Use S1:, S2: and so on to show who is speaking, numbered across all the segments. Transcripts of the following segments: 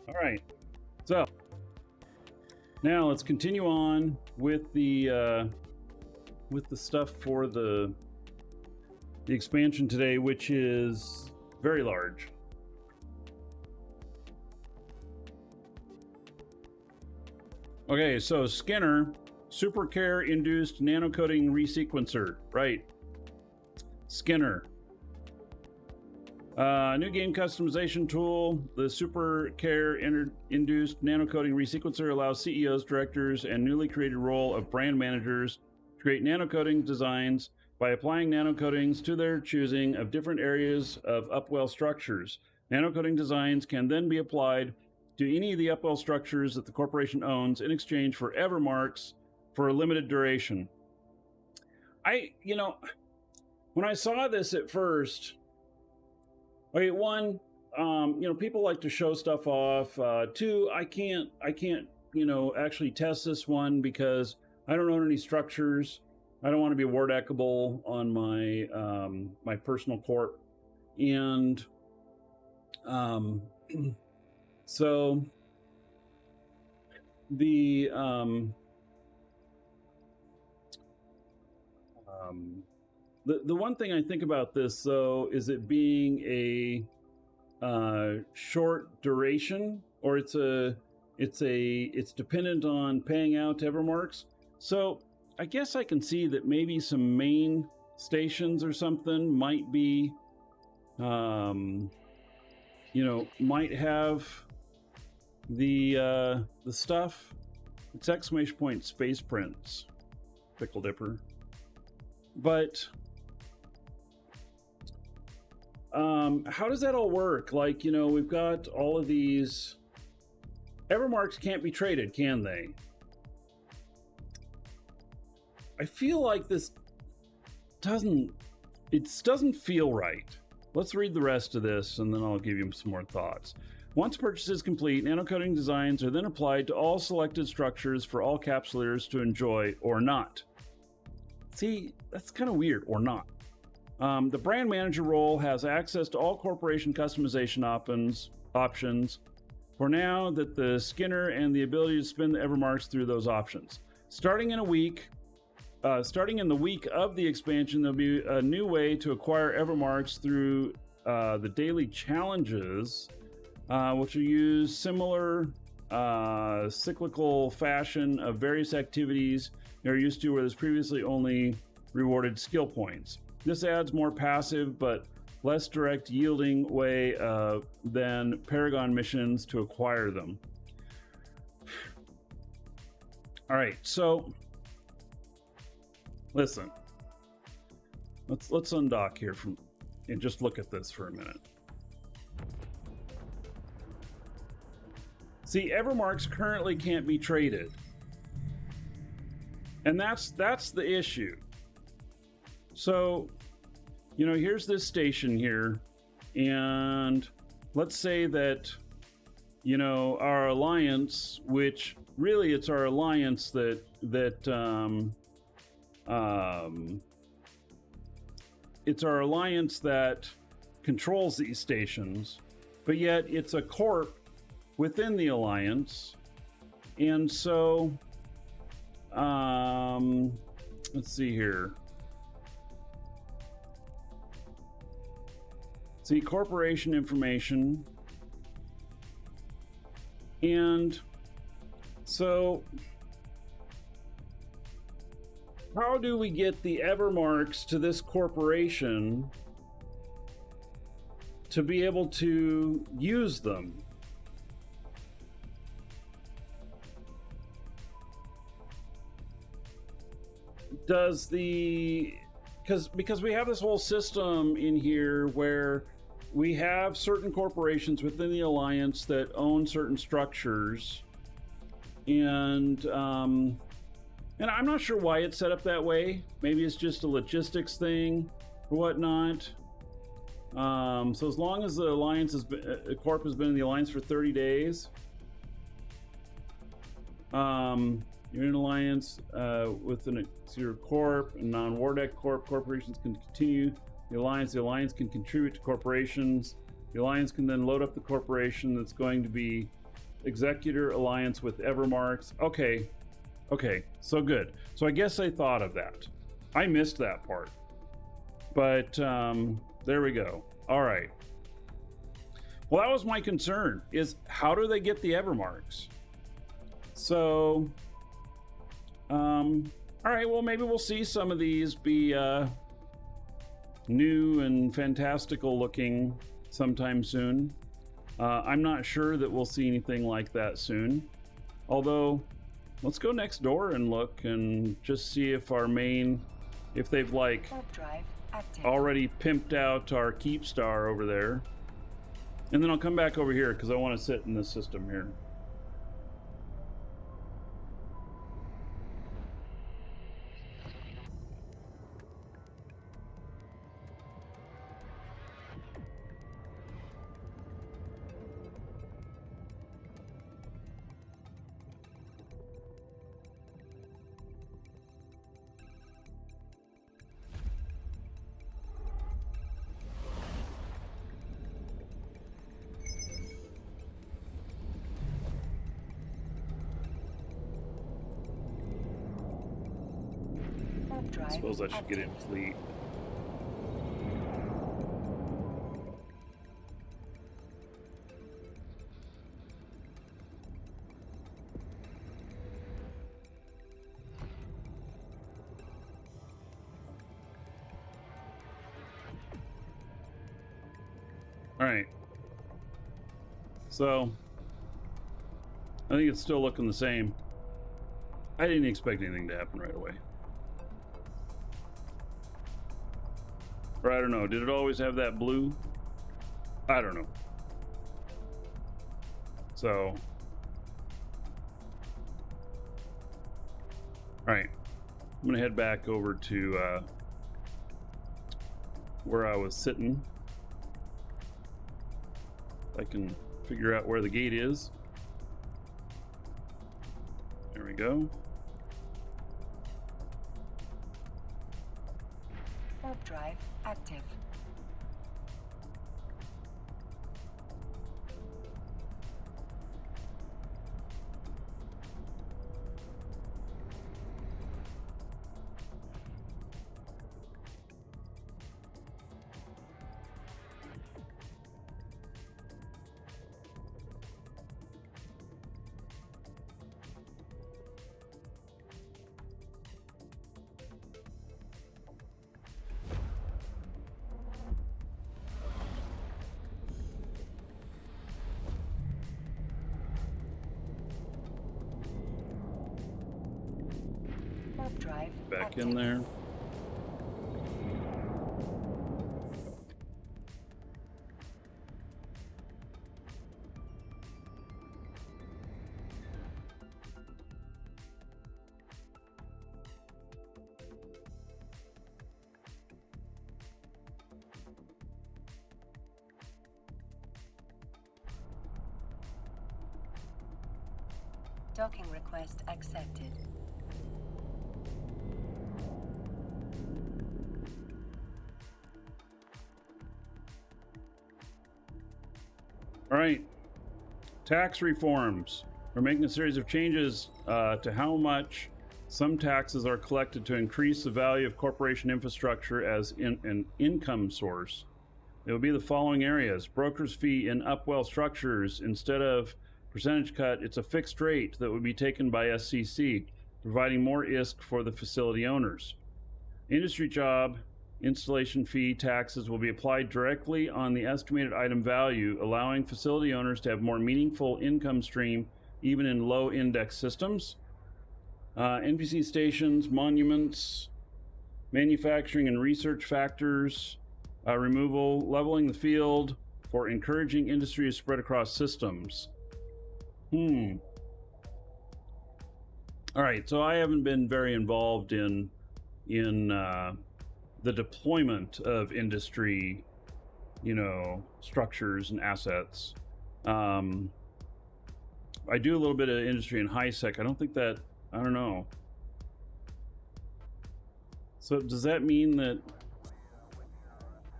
S1: All right. So now let's continue on with the stuff for the expansion today, which is very large. Okay, so Skinner, super care induced nanocoding resequencer, right? Skinner. New game customization tool. The super care induced nanocoding resequencer allows CEOs, directors, and newly created role of brand managers to create nanocoding designs by applying nanocodings to their choosing of different areas of upwell structures. Nanocoding designs can then be applied to any of the upwell structures that the corporation owns in exchange for Evermarks for a limited duration. When I saw this at first, okay, one, people like to show stuff off. Two, I can't, actually test this one because I don't own any structures. I don't want to be war deckable on my my personal corp, and so the the one thing I think about this, though, is it being a short duration, or it's dependent on paying out to Evermarks. So I guess I can see that maybe some main stations or something might be, might have the stuff. It's exclamation point space prints, Pickle Dipper. But how does that all work? Like, we've got all of these. Evermarks can't be traded, can they? I feel like this doesn't feel right. Let's read the rest of this and then I'll give you some more thoughts. Once purchase is complete, nanocoding designs are then applied to all selected structures for all capsulators to enjoy or not. See, that's kind of weird, or not. The brand manager role has access to all corporation customization options for now that the Skinner and the ability to spin the Evermarks through those options. Starting in the week of the expansion, there'll be a new way to acquire Evermarks through the daily challenges, which will use similar cyclical fashion of various activities you're used to, where there's previously only rewarded skill points. This adds more passive but less direct yielding way than Paragon missions to acquire them. All right, so listen. Let's undock here and just look at this for a minute. See, Evermarks currently can't be traded. And that's the issue. So, here's this station here, and let's say that, our alliance, which really it's our alliance that it's our alliance that controls these stations, but yet it's a corp within the alliance, and so let's see here. See, corporation information. And so how do we get the Evermarks to this corporation to be able to use them? Because we have this whole system in here where we have certain corporations within the alliance that own certain structures, and I'm not sure why it's set up that way. Maybe it's just a logistics thing or whatnot. So as long as the alliance corp has been in the alliance for 30 days, you're in an alliance with your corp and non-Wardeck corp. Corporations can continue the alliance. The alliance can contribute to corporations. The alliance can then load up the corporation that's going to be Executor alliance with Evermarks. Okay. Okay, so good. So I guess I thought of that. I missed that part. But there we go. All right. Well, that was my concern, is how do they get the Evermarks? So, all right, well, maybe we'll see some of these be new and fantastical looking sometime soon. I'm not sure that we'll see anything like that soon. Although, let's go next door and look and just see if our main, if they've like already pimped out our Keep Star over there. And then I'll come back over here because I want to sit in this system here. I suppose I should get in fleet. All right. So, I think it's still looking the same. I didn't expect anything to happen right away. Or I don't know, did it always have that blue? I don't know. So, all right, I'm gonna head back over to where I was sitting. I can figure out where the gate is. There we go.
S2: Warp drive active. Drive
S1: back
S2: active.
S1: In there.
S2: Docking request accepted.
S1: All right, tax reforms. We're making a series of changes to how much some taxes are collected to increase the value of corporation infrastructure as an income source. It will be the following areas: broker's fee in Upwell structures. Instead of percentage cut, it's a fixed rate that would be taken by SCC, providing more ISK for the facility owners. Industry job installation fee taxes will be applied directly on the estimated item value, allowing facility owners to have more meaningful income stream even in low index systems. NPC stations, monuments, manufacturing and research factors, removal, leveling the field for encouraging industry to spread across systems. All right, so I haven't been very involved in the deployment of industry, structures and assets. I do a little bit of industry in high-sec. I don't know. So does that mean that,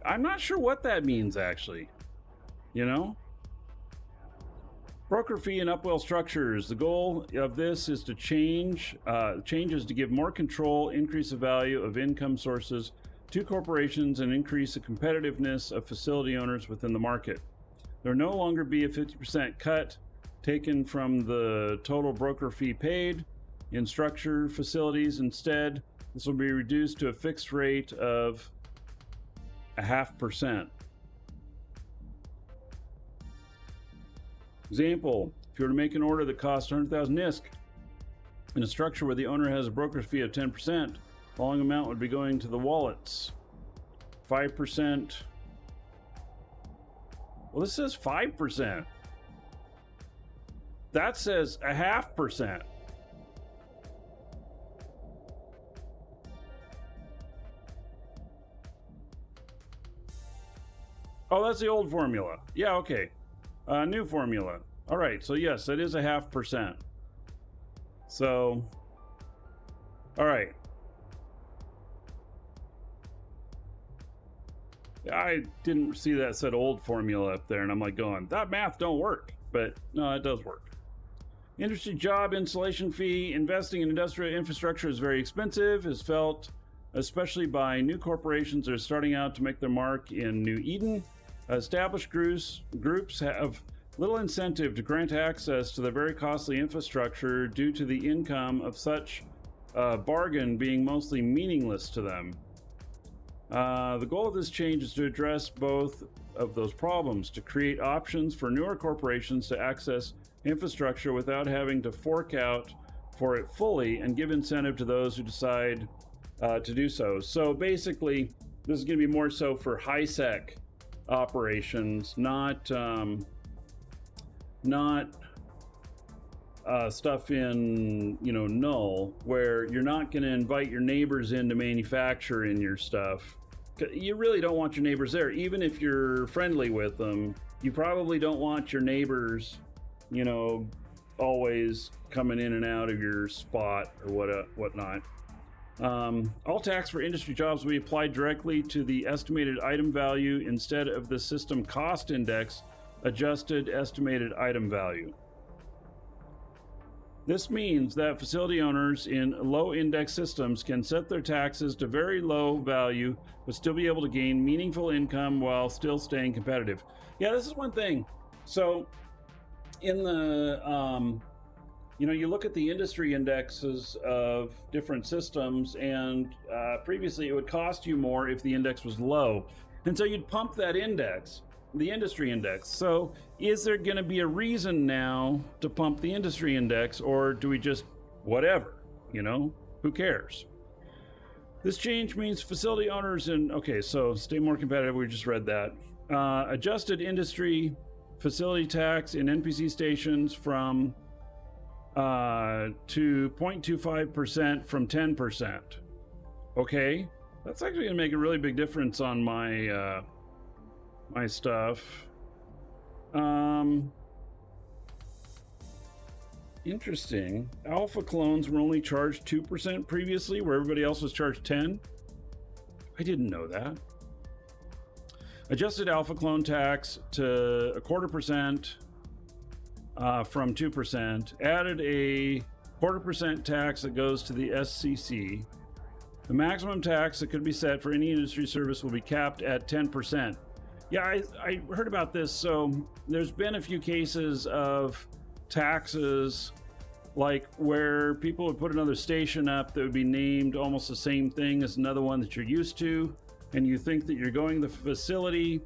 S1: I'm not sure what that means actually, Broker fee and upwell structures. The goal of this is to changes to give more control, increase the value of income sources to corporations, and increase the competitiveness of facility owners within the market. There will no longer be a 50% cut taken from the total broker fee paid in structure facilities. Instead, this will be reduced to a fixed rate of 0.5%. Example, if you were to make an order that costs 100,000 NISC in a structure where the owner has a broker's fee of 10%, the following amount would be going to the wallets. 5%. Well, this says 5%. That says 0.5%. Oh, that's the old formula. Yeah, okay. New formula. All right, so yes, it is 0.5%. So, all right. I didn't see that said old formula up there, and I'm like going, that math don't work. But no, it does work. Industry job installation fee. Investing in industrial infrastructure is very expensive, is felt especially by new corporations that are starting out to make their mark in New Eden. Established groups have little incentive to grant access to the very costly infrastructure due to the income of such bargain being mostly meaningless to them. The goal of this change is to address both of those problems, to create options for newer corporations to access infrastructure without having to fork out for it fully, and give incentive to those who decide to do so. So basically, this is going to be more so for high-sec operations, not stuff in, null, where you're not going to invite your neighbors in to manufacture in your stuff. You really don't want your neighbors there. Even if you're friendly with them, you probably don't want your neighbors, always coming in and out of your spot or whatnot. All tax for industry jobs will be applied directly to the estimated item value instead of the system cost index adjusted estimated item value. This means that facility owners in low index systems can set their taxes to very low value but still be able to gain meaningful income while still staying competitive. Yeah, this is one thing. So in the you look at the industry indexes of different systems, and previously it would cost you more if the index was low, and so you'd pump that index, the industry index. So is there going to be a reason now to pump the industry index, or do we just whatever, who cares? This change means facility owners so stay more competitive. We just read that. Adjusted industry facility tax in NPC stations from to 0.25% from 10%. Okay, that's actually going to make a really big difference on my my stuff. Interesting. Alpha clones were only charged 2% previously, where everybody else was charged 10%. I didn't know that. Adjusted alpha clone tax to 0.25% from 2%. Added a 0.25% tax that goes to the SCC. The maximum tax that could be set for any industry service will be capped at 10%. Yeah, I heard about this. So there's been a few cases of taxes, like where people would put another station up that would be named almost the same thing as another one that you're used to, and you think that you're going to the facility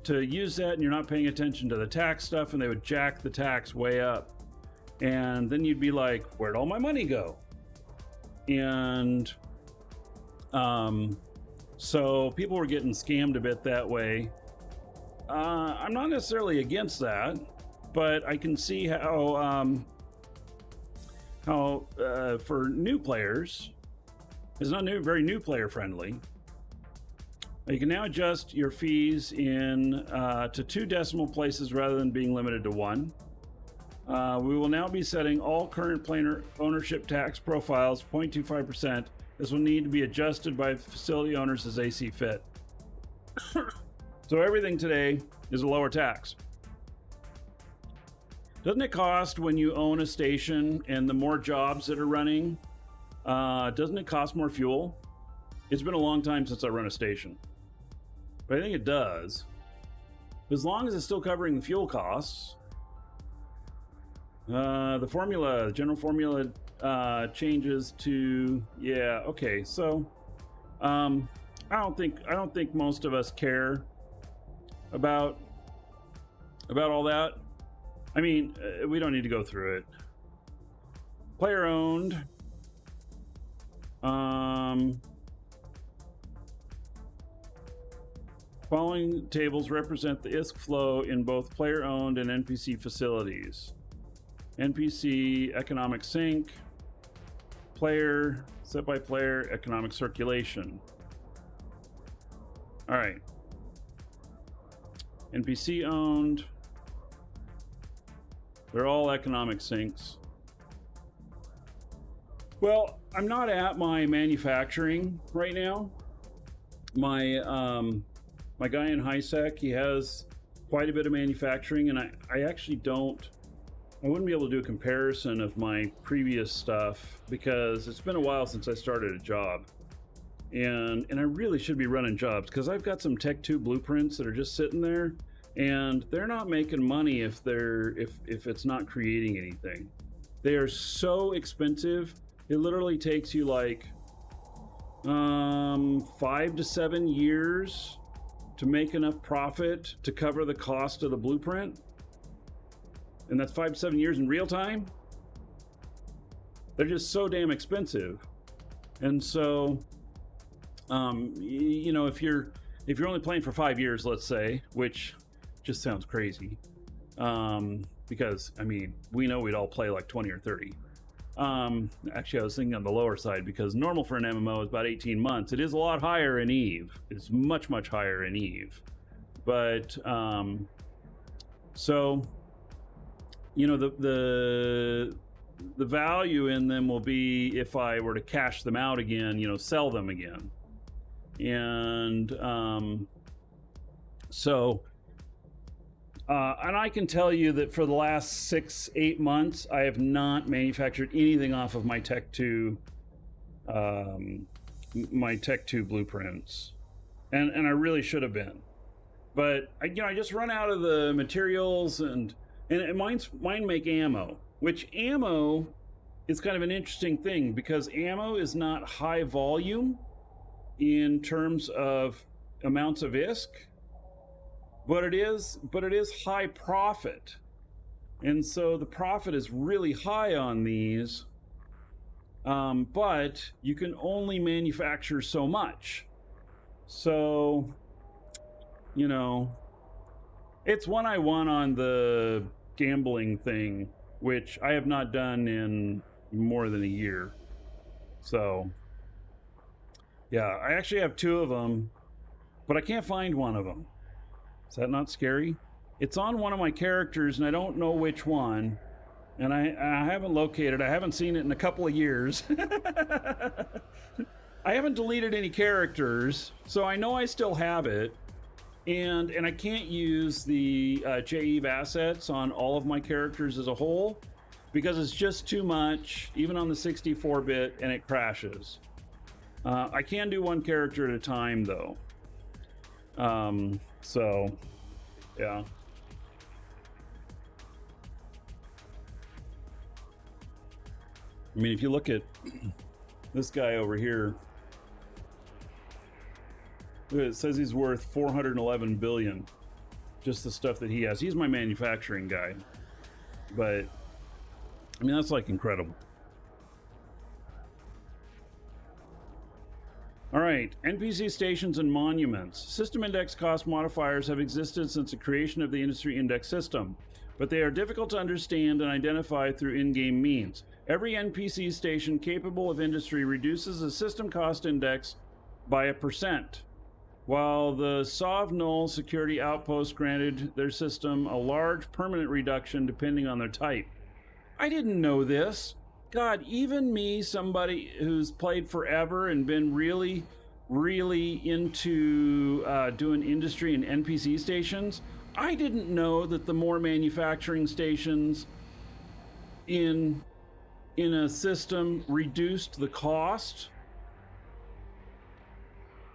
S1: to use that and you're not paying attention to the tax stuff, and they would jack the tax way up. And then you'd be like, where'd all my money go? And so people were getting scammed a bit that way. I'm not necessarily against that, but I can see how for new players, it's not very new player friendly. You can now adjust your fees in to 2 decimal places rather than being limited to 1. We will now be setting all current player ownership tax profiles 0.25%. This will need to be adjusted by facility owners as they see fit. So everything today is a lower tax. Doesn't it cost when you own a station and the more jobs that are running, doesn't it cost more fuel? It's been a long time since I run a station, but I think it does. As long as it's still covering the fuel costs. The general formula changes to, yeah, okay. So, I don't think most of us care about all that. I mean, we don't need to go through it. Player owned. Following tables represent the ISK flow in both player owned and NPC facilities. NPC economic sink, player set by player economic circulation. All right. NPC owned. They're all economic sinks. Well, I'm not at my manufacturing right now. My guy in HiSec, he has quite a bit of manufacturing, and I actually I wouldn't be able to do a comparison of my previous stuff because it's been a while since I started a job. And I really should be running jobs because I've got some Tech 2 blueprints that are just sitting there, and they're not making money if it's not creating anything. They are so expensive. It literally takes you like 5 to 7 years to make enough profit to cover the cost of the blueprint. And that's 5 to 7 years in real time. They're just so damn expensive. And so, you know, if you're only playing for 5 years, let's say, which just sounds crazy, because I mean, we know we'd all play like 20 or 30. Actually, I was thinking on the lower side because normal for an MMO is about 18 months. It is a lot higher in EVE. It's much, much higher in EVE. But, so, you know, the value in them will be if I were to cash them out again, you know, sell them again. And, and I can tell you that for the last 6-8 months, I have not manufactured anything off of my Tech 2, blueprints, and I really should have been, but I just run out of the materials, and mine make ammo, which ammo is kind of an interesting thing because ammo is not high volume in terms of amounts of ISK. But it is high profit. And so the profit is really high on these, but you can only manufacture so much. So, you know, it's one I won on the gambling thing, which I have not done in more than a year. So, yeah, I actually have 2 of them, but I can't find one of them. Is that not scary? It's on one of my characters, and I don't know which one. And I haven't located. I haven't seen it in a couple of years. I haven't deleted any characters, so I know I still have it. And I can't use the JEVE assets on all of my characters as a whole because it's just too much, even on the 64-bit, and it crashes. I can do one character at a time, though. So, yeah. I mean, if you look at this guy over here, it says he's worth 411 billion. Just the stuff that he has. He's my manufacturing guy. But, I mean, that's like incredible. All right, NPC stations and monuments. System index cost modifiers have existed since the creation of the industry index system, but they are difficult to understand and identify through in-game means. Every NPC station capable of industry reduces the system cost index by 1%, while the Sovnol security outpost granted their system a large permanent reduction depending on their type. I didn't know this. God, even me, somebody who's played forever and been really into doing industry and NPC stations, I didn't know that the more manufacturing stations in a system reduced the cost.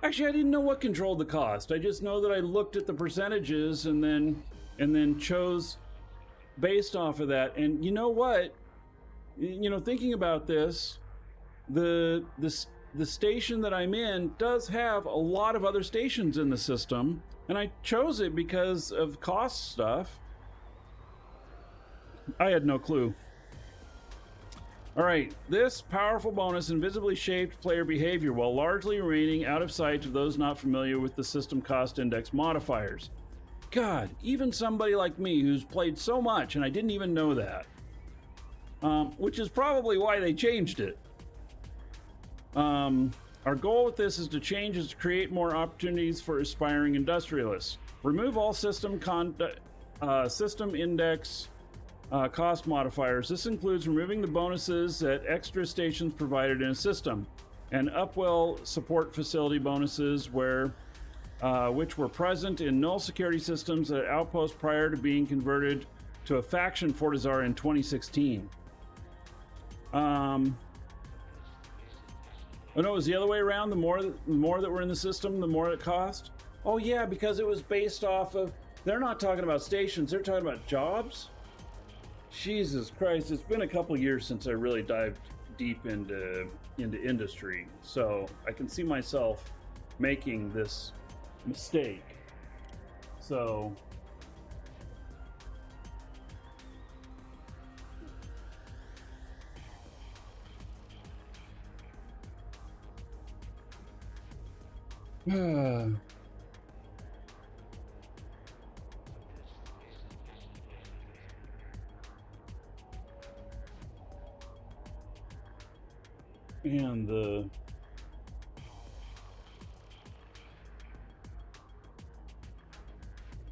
S1: Actually, I didn't know what controlled the cost. I just know that I looked at the percentages and then chose based off of that. And you know what? You know, thinking about this, the station that I'm in does have a lot of other stations in the system, and I chose it because of cost stuff. I had no clue. All right, this powerful bonus invisibly shaped player behavior while largely remaining out of sight of those not familiar with the system cost index modifiers. God, even somebody like me who's played so much and I didn't even know that. Which is probably why they changed it. Our goal with this is to create more opportunities for aspiring industrialists. Remove all system index cost modifiers. This includes removing the bonuses that extra stations provided in a system, and Upwell support facility bonuses which were present in null security systems at Outpost prior to being converted to a faction Fortizar in 2016. Oh no, it was the other way around. The more that were in the system, the more it cost. Oh yeah, because it was based off of. They're not talking about stations. They're talking about jobs. Jesus Christ! It's been a couple years since I really dived deep into industry, so I can see myself making this mistake. So. And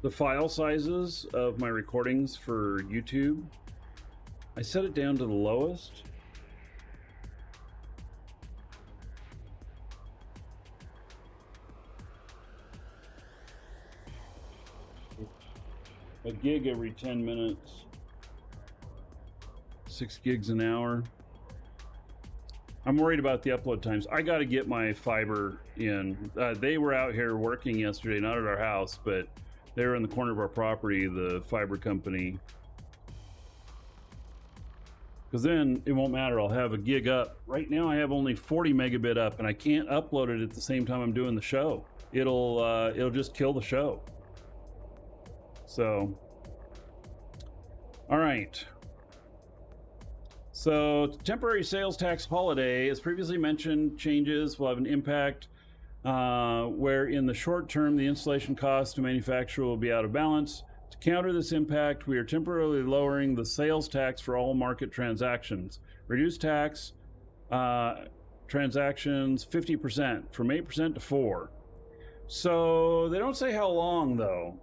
S1: the file sizes of my recordings for YouTube, I set it down to the lowest. A gig every 10 minutes, 6 gigs an hour. I'm worried about the upload times. I got to get my fiber in. They were out here working yesterday, not at our house, but they were in the corner of our property, the fiber company. Because then it won't matter. I'll have a gig up. Right now I have only 40 megabit up, and I can't upload it at the same time I'm doing the show. It'll just kill the show. So, all right. So, temporary sales tax holiday, as previously mentioned, changes will have an impact where in the short term, the installation cost to manufacture will be out of balance. To counter this impact, we are temporarily lowering the sales tax for all market transactions. Reduce tax transactions 50%, from 8% to 4%. So, they don't say how long, though.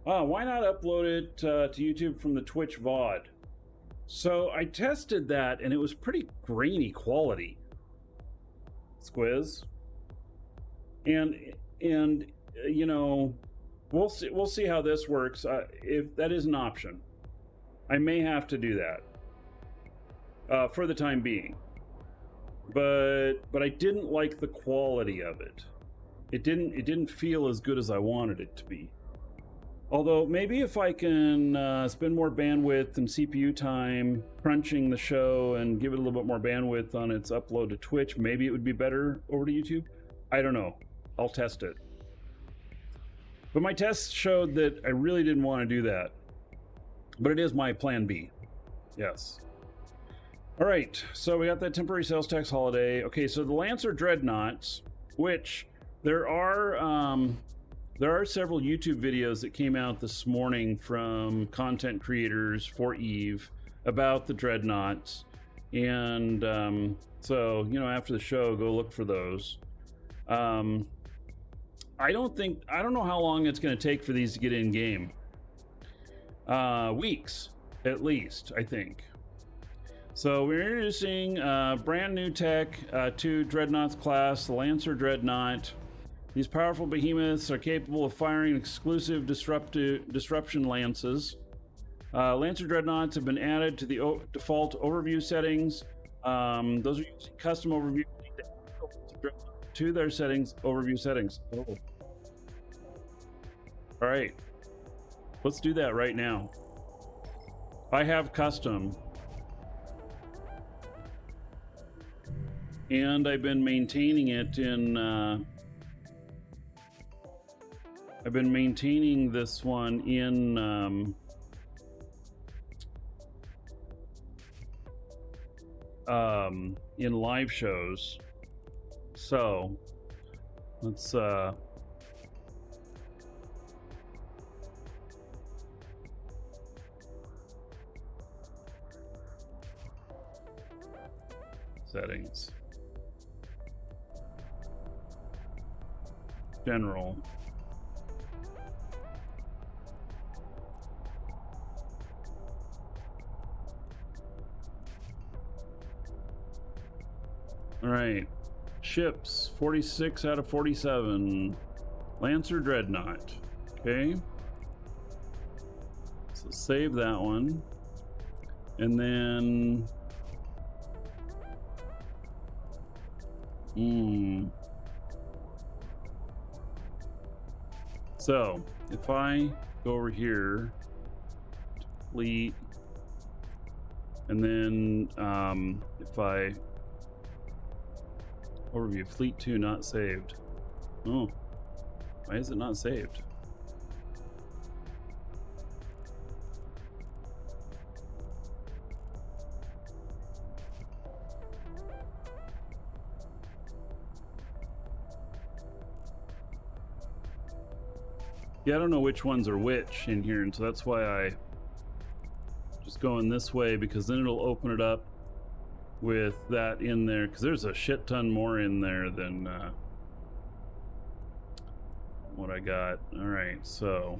S1: Why not upload it to YouTube from the Twitch VOD? So I tested that and it was pretty grainy quality. Squiz. And you know, we'll see how this works. If that is an option, I may have to do that for the time being. But I didn't like the quality of it. It didn't feel as good as I wanted it to be. Although maybe if I can spend more bandwidth and CPU time crunching the show and give it a little bit more bandwidth on its upload to Twitch, maybe it would be better over to YouTube. I don't know. I'll test it. But my tests showed that I really didn't want to do that. But it is my plan B. Yes. All right. So we got that temporary sales tax holiday. Okay, so the Lancer Dreadnoughts, which there are several YouTube videos that came out this morning from content creators for EVE about the Dreadnoughts. And so, you know, after the show, go look for those. I don't know how long it's going to take for these to get in game. Weeks, at least, I think. So we're introducing brand new tech to Dreadnoughts class, the Lancer Dreadnought. These powerful behemoths are capable of firing exclusive disruption lances. Lancer dreadnoughts have been added to the default overview settings. Those are using custom overview to their settings, overview settings. Oh. All right, let's do that right now. I have custom, and I've been maintaining it in. I've been maintaining this one in live shows. So let's settings, general. All right, ships 46 out of 47. Lancer Dreadnought. Okay, so save that one, and then so if I go over here to fleet, and then if I overview fleet 2 not saved. Oh, why is it not saved? Yeah, I don't know which ones are which in here, and so that's why I just going this way, because then it'll open it up with that in there, because there's a shit ton more in there than what I got. All right, so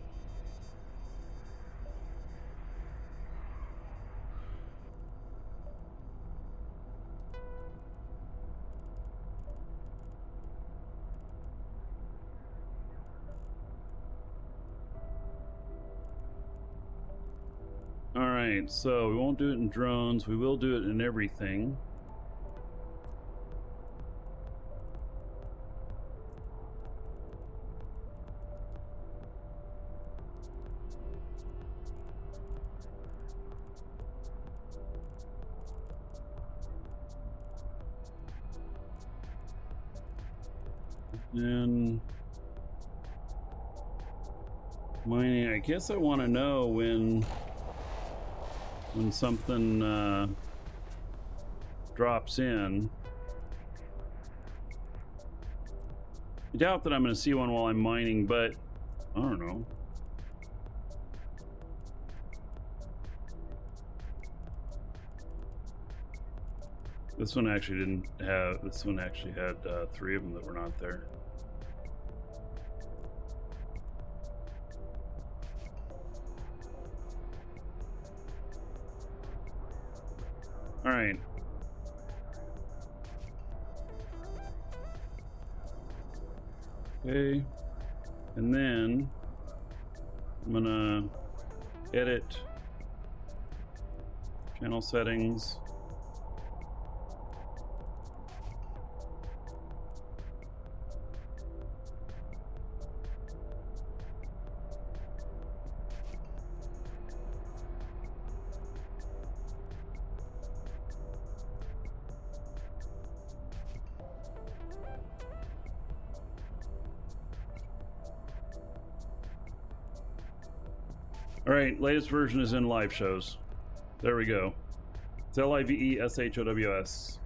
S1: so we won't do it in drones, we will do it in everything. And mining, I guess I want to know when something drops in. I doubt that I'm going to see one while I'm mining, but I don't know. This one actually didn't have, this one actually had 3 of them that were not there. All right. Okay. And then I'm gonna edit channel settings. All right, latest version is in live shows. There we go. It's LIVESHOWS.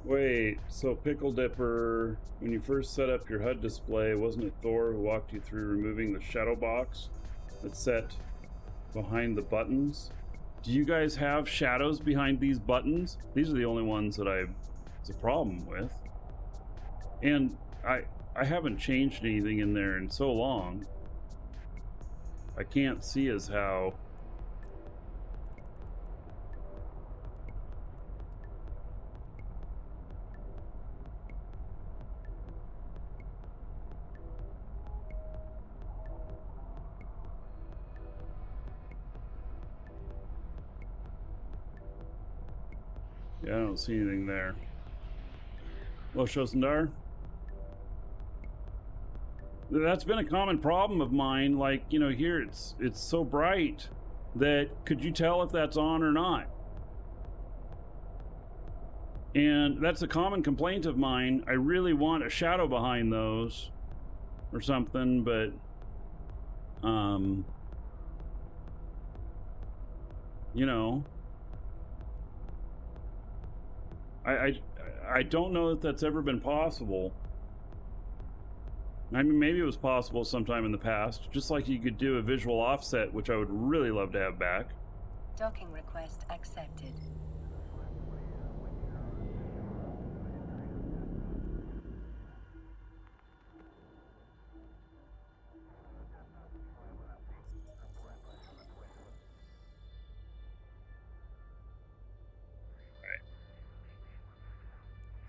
S1: Wait, so Pickle Dipper, when you first set up your HUD display, wasn't it Thor who walked you through removing the shadow box that's set behind the buttons? Do you guys have shadows behind these buttons? These are the only ones that it's a problem with. And I haven't changed anything in there in so long. I can't see as how Yeah, I don't see anything there. Hello, Shosendar. That's been a common problem of mine. Like, you know, here it's so bright that could you tell if that's on or not? And that's a common complaint of mine. I really want a shadow behind those or something, but you know, I don't know that that's ever been possible. I mean, maybe it was possible sometime in the past, just like you could do a visual offset, which I would really love to have back.
S2: Docking request accepted.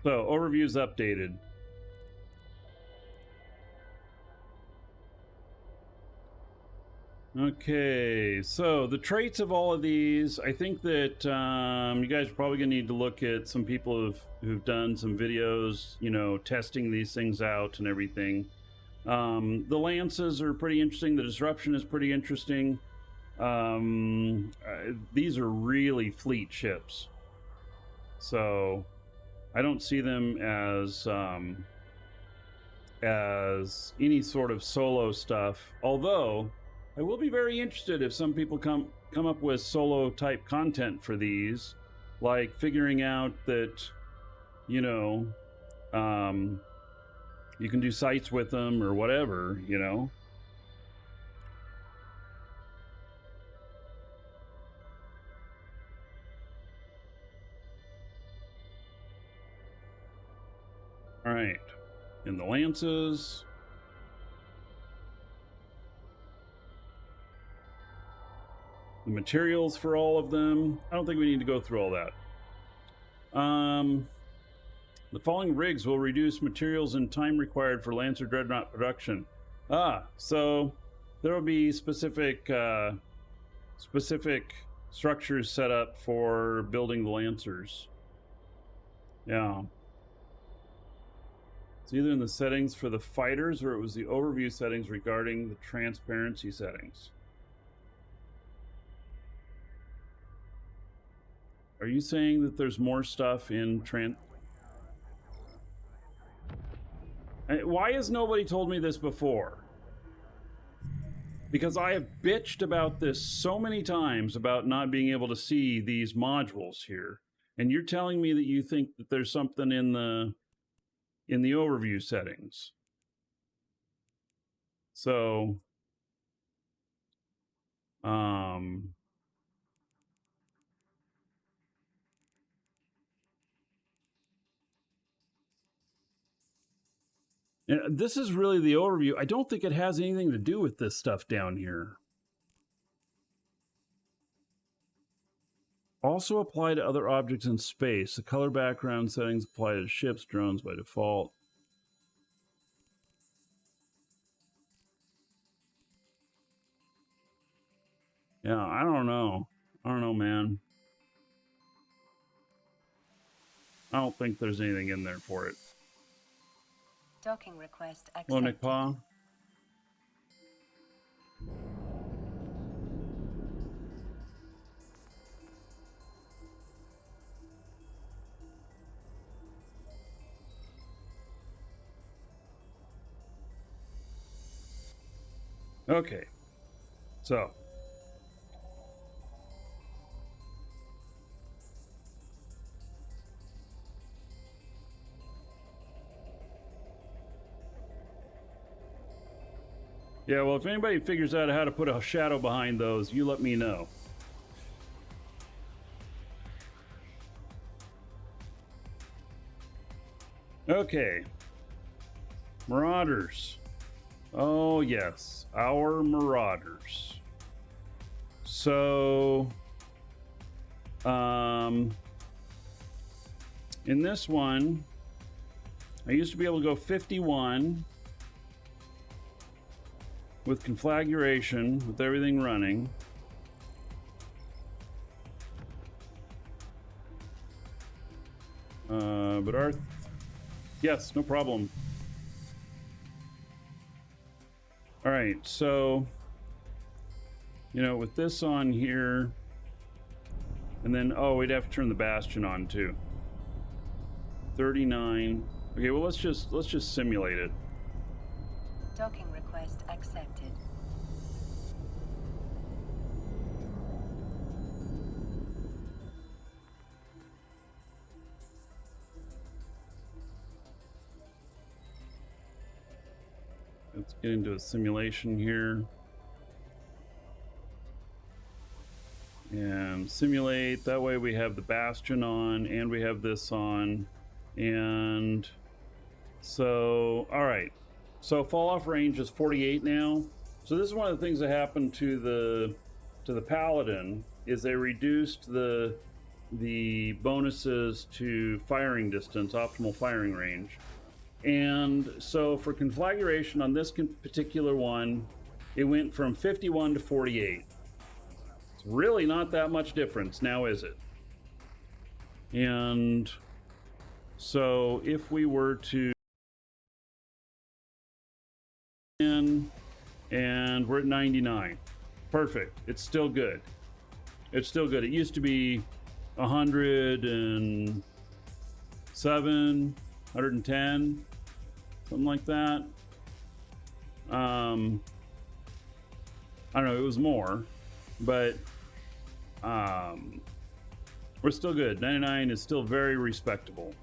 S1: So, overview's updated. Okay, so the traits of all of these, I think that you guys are probably going to need to look at some people who've done some videos, you know, testing these things out and everything. The lances are pretty interesting. The disruption is pretty interesting. These are really fleet ships. So I don't see them as any sort of solo stuff, although I will be very interested if some people come up with solo type content for these, like figuring out that, you know, you can do sites with them or whatever, you know. All right, and the lances. The materials for all of them. I don't think we need to go through all that. The following rigs will reduce materials and time required for Lancer Dreadnought production. So there will be specific structures set up for building the Lancers. Yeah. It's either in the settings for the fighters or it was the overview settings regarding the transparency settings. Are you saying that there's more stuff in Why has nobody told me this before? Because I have bitched about this so many times about not being able to see these modules here. And you're telling me that you think that there's something in the overview settings. So, and this is really the overview. I don't think it has anything to do with this stuff down here. Also apply to other objects in space. The color background settings apply to ships, drones by default. Yeah, I don't know. I don't know, man. I don't think there's anything in there for it.
S2: Docking request accepted.
S1: Hello, Nick Pa. Okay, so yeah, well, if anybody figures out how to put a shadow behind those, you let me know. Okay, Marauders. Oh yes, our Marauders. So, in this one, I used to be able to go 51 with conflagration, with everything running. But Arth, yes, no problem. All right, so, you know, with this on here, and then, oh, we'd have to turn the Bastion on too. 39. Okay, well, let's just simulate it.
S2: Docking request accepted.
S1: Let's get into a simulation here. And simulate, that way we have the Bastion on and we have this on. And so, all right. So fall off range is 48 now. So this is one of the things that happened to the Paladin, is they reduced the bonuses to firing distance, optimal firing range. And so for conflagration on this particular one, it went from 51 to 48. It's really not that much difference now, is it? And so if we were to, and we're at 99. Perfect. It's still good. It's still good. It used to be 107, 110, something like that. I don't know, it was more, but we're still good. 99 is still very respectable.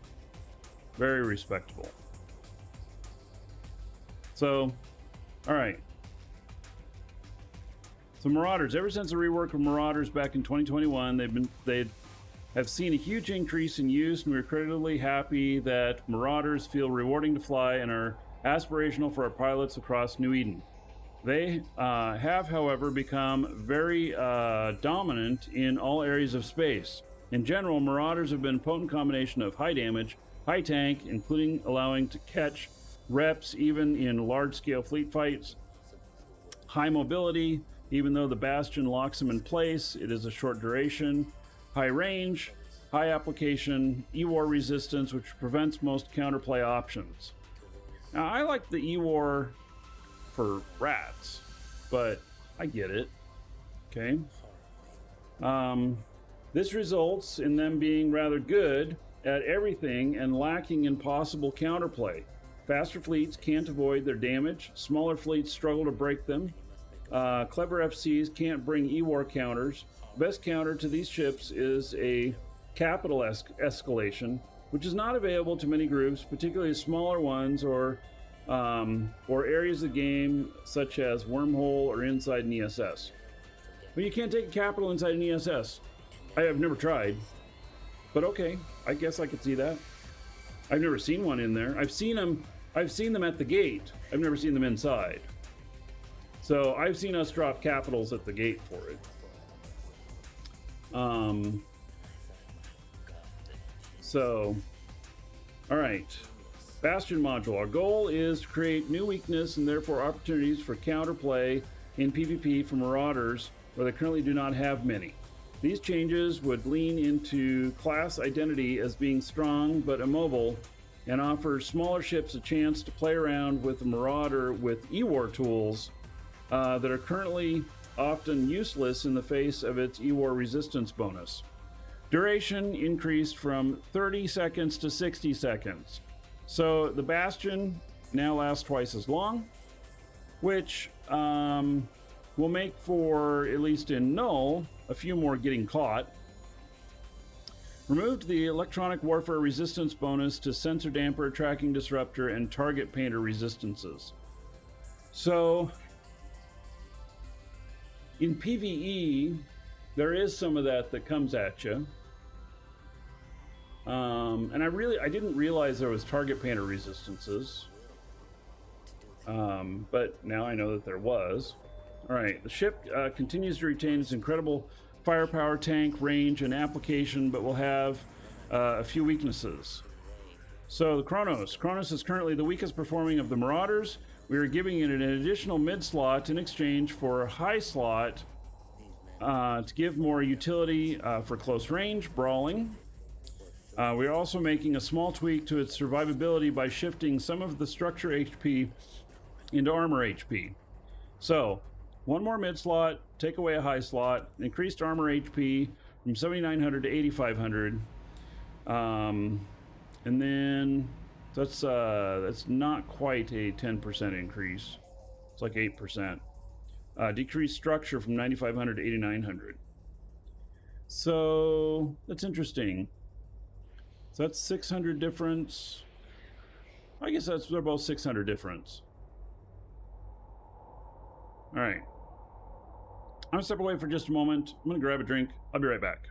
S1: Very respectable. So, all right. So Marauders, ever since the rework of Marauders back in 2021, they have seen a huge increase in use, and we're incredibly happy that Marauders feel rewarding to fly and are aspirational for our pilots across New Eden. They have, however, become very dominant in all areas of space. In general, Marauders have been a potent combination of high damage, high tank, including allowing to catch reps even in large-scale fleet fights, high mobility, even though the Bastion locks them in place, it is a short duration, high range, high application, E-War resistance, which prevents most counterplay options. Now, I like the E-War for rats, but I get it. Okay. This results in them being rather good at everything and lacking in possible counterplay. Faster fleets can't avoid their damage. Smaller fleets struggle to break them. Clever FCs can't bring E-War counters. The best counter to these ships is a capital escalation, which is not available to many groups, particularly smaller ones or areas of the game such as Wormhole or inside an ESS. But you can't take a capital inside an ESS. I have never tried, but okay, I guess I could see that. I've never seen one in there. I've seen them at the gate. I've never seen them inside. So I've seen us drop capitals at the gate for it. So, all right. Bastion module. Our goal is to create new weakness and therefore opportunities for counterplay in PvP for Marauders, where they currently do not have many. These changes would lean into class identity as being strong but immobile, and offer smaller ships a chance to play around with the Marauder with E-War tools that are currently often useless in the face of its E-War resistance bonus. Duration increased from 30 seconds to 60 seconds. So the Bastion now lasts twice as long, which will make for, at least in Null, a few more getting caught. Removed the electronic warfare resistance bonus to sensor damper, tracking disruptor, and target painter resistances. So in PvE, there is some of that comes at you. And I didn't realize there was target painter resistances. But now I know that there was. All right, the ship continues to retain its incredible firepower, tank, range, and application, but will have a few weaknesses. So the Kronos. Kronos is currently the weakest performing of the Marauders. We are giving it an additional mid slot in exchange for a high slot to give more utility for close range, brawling. We're also making a small tweak to its survivability by shifting some of the structure HP into armor HP. So, one more mid slot, take away a high slot, increased armor HP from 7,900 to 8,500. And then that's not quite a 10% increase. It's like 8%. Decreased structure from 9,500 to 8,900. So that's interesting. So that's 600 difference. I guess they're both 600 difference. All right. I'm gonna step away for just a moment. I'm gonna grab a drink. I'll be right back.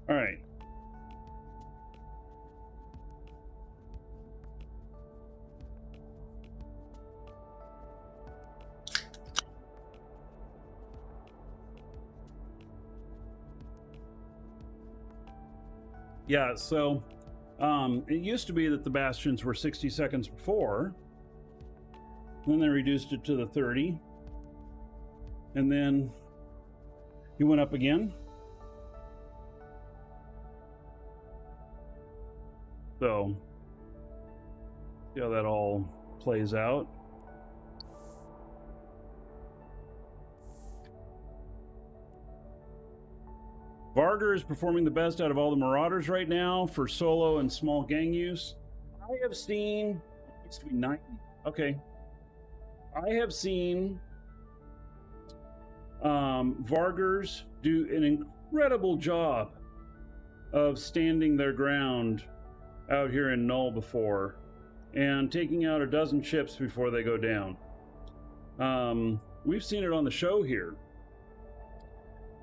S1: All right. Yeah, so it used to be that the bastions were 60 seconds before. Then they reduced it to the 30. And then you went up again. So, see how that all plays out. Vargur is performing the best out of all the Marauders right now for solo and small gang use. I have seen, it used to be 90. Okay. I have seen Vargurs do an incredible job of standing their ground out here in Null before and taking out a dozen ships before they go down. We've seen it on the show here,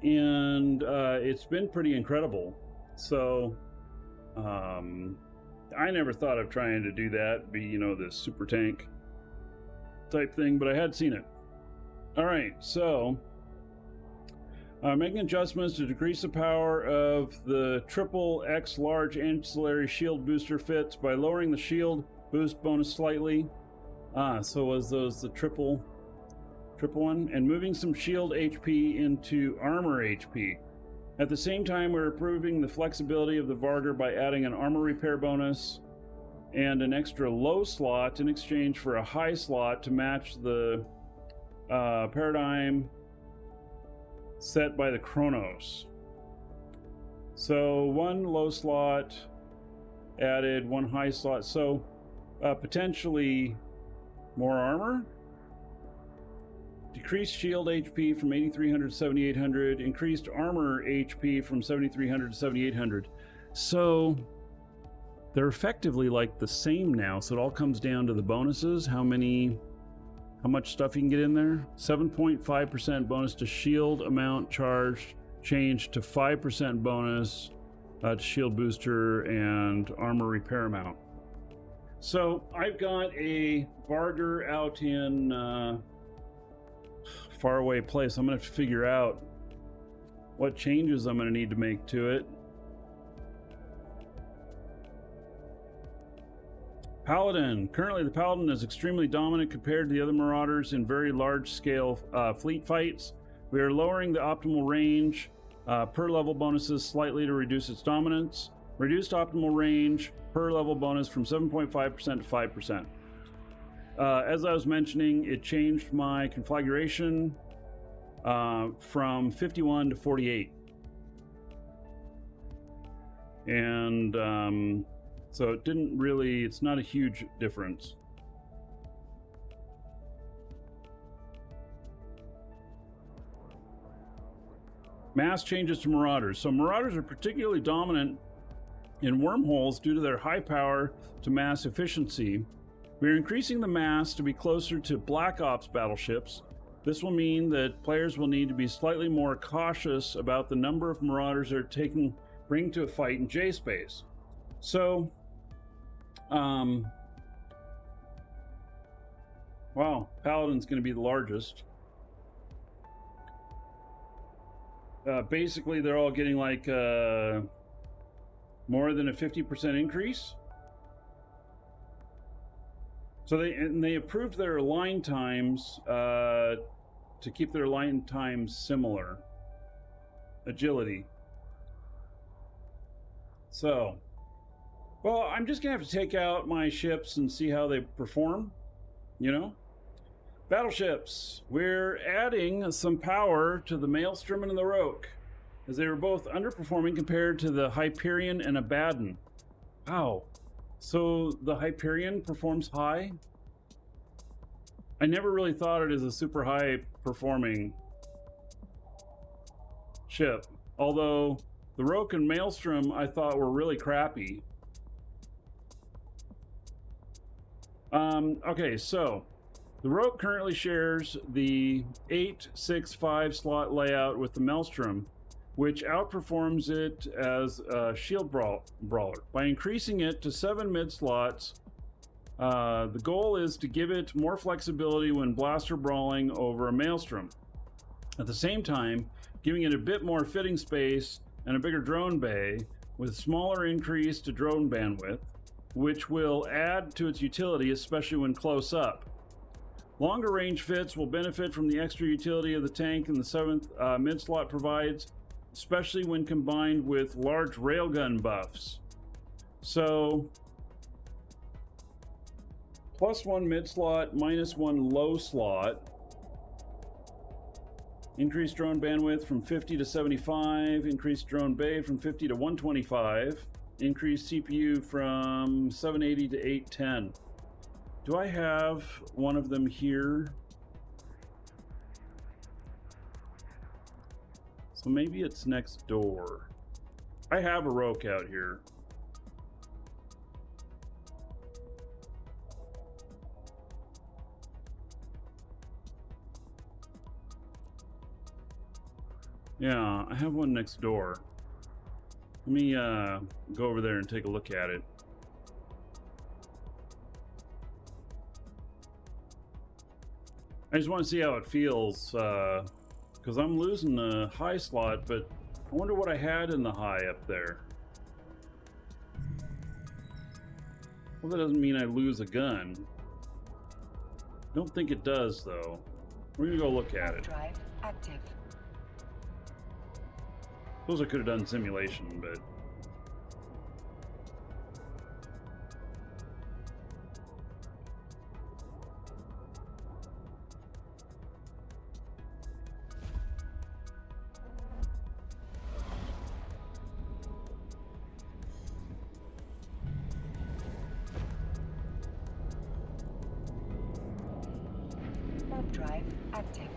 S1: and it's been pretty incredible. So I never thought of trying to do that, be, you know, this super tank type thing, but I had seen it. All right, so making adjustments to decrease the power of the triple X large ancillary shield booster fits by lowering the shield boost bonus slightly. So was those the triple one? And moving some shield HP into armor HP. At the same time, we're improving the flexibility of the Vargur by adding an armor repair bonus and an extra low slot in exchange for a high slot to match the paradigm set by the Chronos. So one low slot added, one high slot, so potentially more armor. Decreased shield HP from 8,300 to 7,800, increased armor HP from 7,300 to 7,800. So they're effectively like the same now, so it all comes down to the bonuses, how much stuff you can get in there. 7.5% bonus to shield amount charged, changed to 5% bonus to shield booster and armor repair amount. So I've got a Vargur out in faraway place. I'm gonna have to figure out what changes I'm gonna need to make to it. Paladin. Currently, the Paladin is extremely dominant compared to the other Marauders in very large-scale fleet fights. We are lowering the optimal range per level bonuses slightly to reduce its dominance. Reduced optimal range per level bonus from 7.5% to 5%. As I was mentioning, it changed my conflagration from 51 to 48. And so it didn't really, it's not a huge difference. Mass changes to Marauders. So Marauders are particularly dominant in wormholes due to their high power to mass efficiency. We are increasing the mass to be closer to Black Ops battleships. This will mean that players will need to be slightly more cautious about the number of Marauders they're bring to a fight in J-Space. So, wow, Paladin's going to be the largest. Basically, they're all getting like more than a 50% increase. So they approved their line times to keep their line times similar. Agility. So, well, I'm just gonna have to take out my ships and see how they perform, you know? Battleships. We're adding some power to the Maelstrom and the Roke, as they were both underperforming compared to the Hyperion and Abaddon. Wow. So the Hyperion performs high? I never really thought it as a super high performing ship. Although the Roke and Maelstrom I thought were really crappy. Okay, so the Roke currently shares the 8-6-5 slot layout with the Maelstrom, which outperforms it as a shield brawler. By increasing it to 7 mid slots, the goal is to give it more flexibility when blaster brawling over a Maelstrom. At the same time, giving it a bit more fitting space and a bigger drone bay with smaller increase to drone bandwidth, which will add to its utility, especially when close up. Longer range fits will benefit from the extra utility of the tank and the 7th mid slot provides, especially when combined with large railgun buffs. So, +1 mid slot, -1 low slot. Increased drone bandwidth from 50 to 75. Increased drone bay from 50 to 125. Increased CPU from 780 to 810. Do I have one of them here? So maybe it's next door. I have a Roke out here. Yeah, I have one next door. Let me go over there and take a look at it. I just want to see how it feels, because I'm losing the high slot, but I wonder what I had in the high up there. Well, that doesn't mean I lose a gun. Don't think it does, though. We're gonna go look at it.
S2: Drive active.
S1: Suppose I could have done simulation, but...
S2: Warp drive active.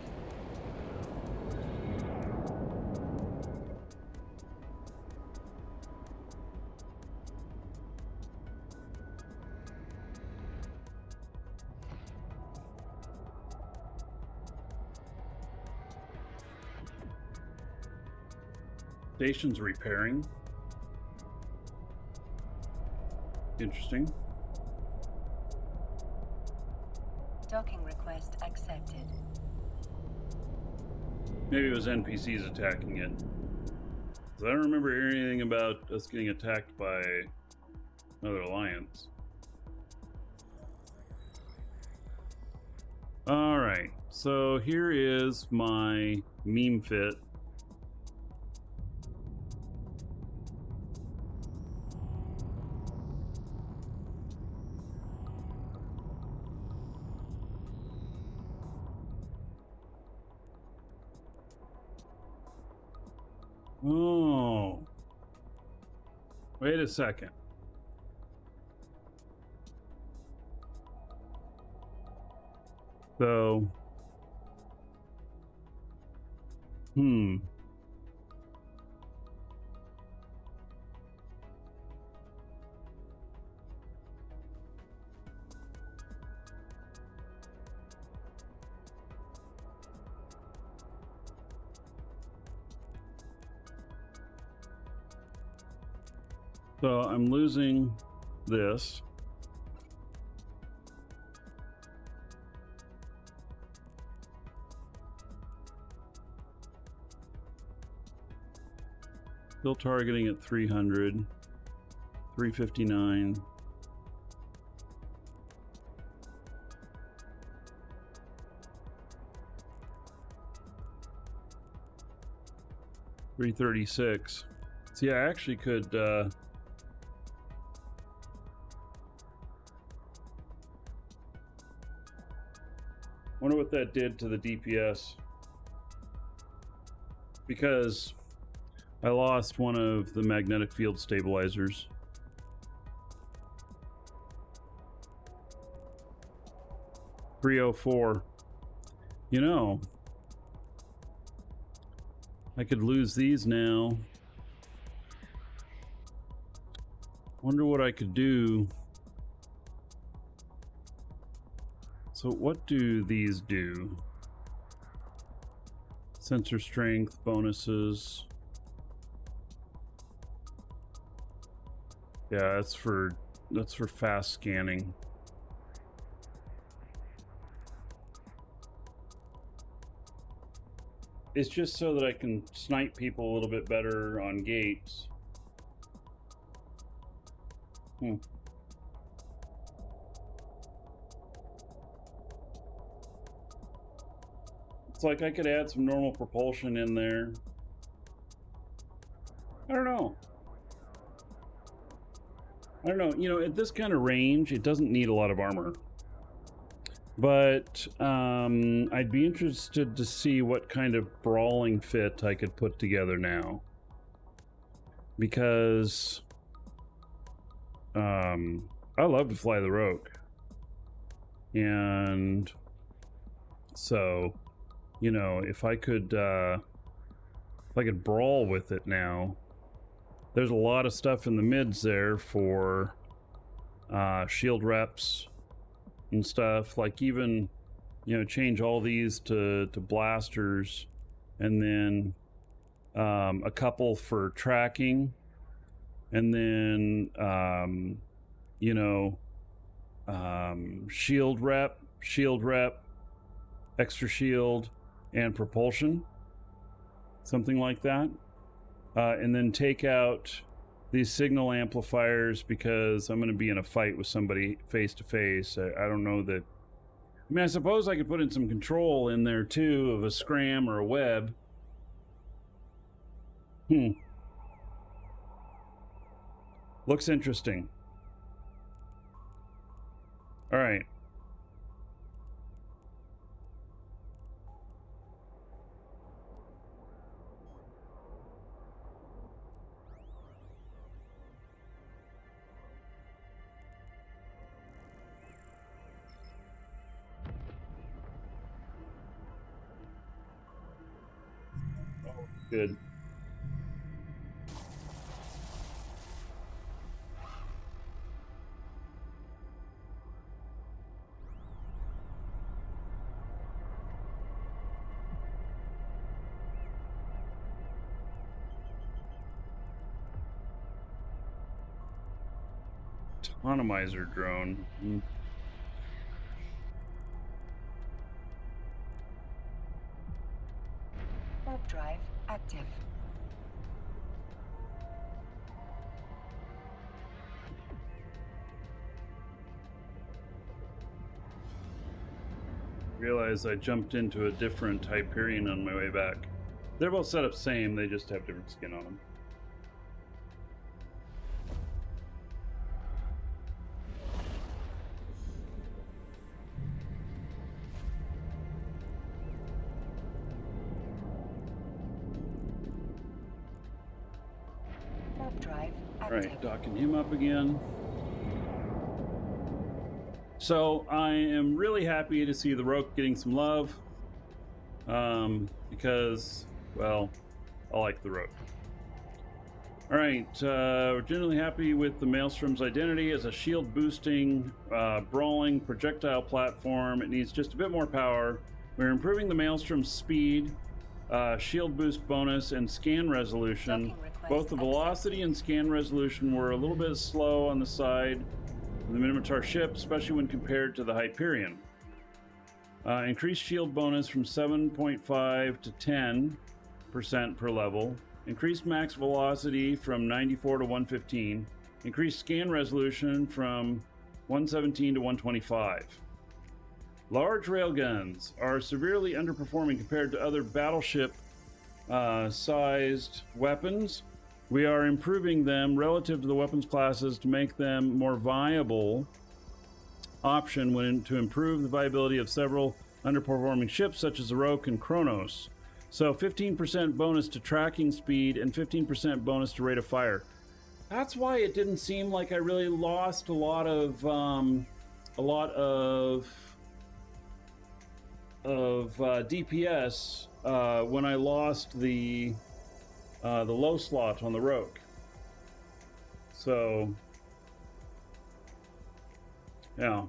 S1: Station's repairing. Interesting.
S2: Docking request accepted.
S1: Maybe it was NPCs attacking it. 'Cause I don't remember hearing anything about us getting attacked by another alliance. Alright, so here is my meme fit. Oh. Wait a second. So, So I'm losing this. Still targeting at 300, 359. $336. See, I actually could wonder what that did to the DPS, because I lost one of the magnetic field stabilizers. $304. You know, I could lose these now. Wonder what I could do. So what do these do? Sensor strength, bonuses. Yeah, that's for fast scanning. It's just so that I can snipe people a little bit better on gates. It's like I could add some normal propulsion in there. I don't know. You know, at this kind of range, it doesn't need a lot of armor. But I'd be interested to see what kind of brawling fit I could put together now. Because I love to fly the Rogue. And so, you know, if I could brawl with it now, there's a lot of stuff in the mids there for shield reps and stuff. Like even, you know, change all these to blasters, and then a couple for tracking, and then you know, shield rep, extra shield, and propulsion, something like that. And then take out these signal amplifiers, because I'm going to be in a fight with somebody face to face. I don't know that. I mean, I suppose I could put in some control in there too, of a scram or a web. Looks interesting. All right. Good. Autonomizer drone.
S2: Warp drive active.
S1: Realize I jumped into a different Hyperion on my way back. They're both set up same, they just have different skin on them.
S2: Warp drive
S1: All
S2: active.
S1: right, docking him up again. So I am really happy to see the Roke getting some love, because, well, I like the Roke. All right, we're generally happy with the Maelstrom's identity as a shield boosting, brawling projectile platform. It needs just a bit more power. We're improving the Maelstrom's speed, shield boost bonus, and scan resolution. Both the velocity and scan resolution were a little bit slow on the side of the Minotaur ship, especially when compared to the Hyperion. Increased shield bonus from 7.5 to 10% per level. Increased max velocity from 94 to 115. Increased scan resolution from 117 to 125. Large railguns are severely underperforming compared to other battleship sized weapons. We are improving them relative to the weapons classes to make them more viable option to improve the viability of several underperforming ships such as the Roke and Kronos. So 15% bonus to tracking speed and 15% bonus to rate of fire. That's why it didn't seem like I really lost a lot of DPS when I lost the low slot on the Roke. So yeah.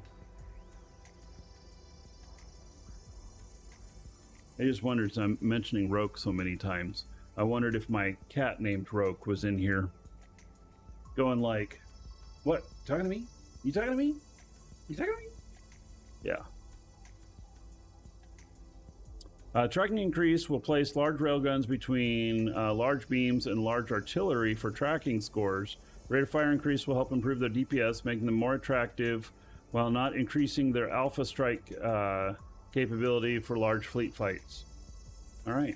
S1: I just wondered, since I'm mentioning Roke so many times, I wondered if my cat named Roke was in here going like, what, talking to me? You talking to me? You talking to me? Yeah. Tracking increase will place large railguns between large beams and large artillery for tracking scores. Rate of fire increase will help improve their DPS, making them more attractive while not increasing their alpha strike capability for large fleet fights. All right.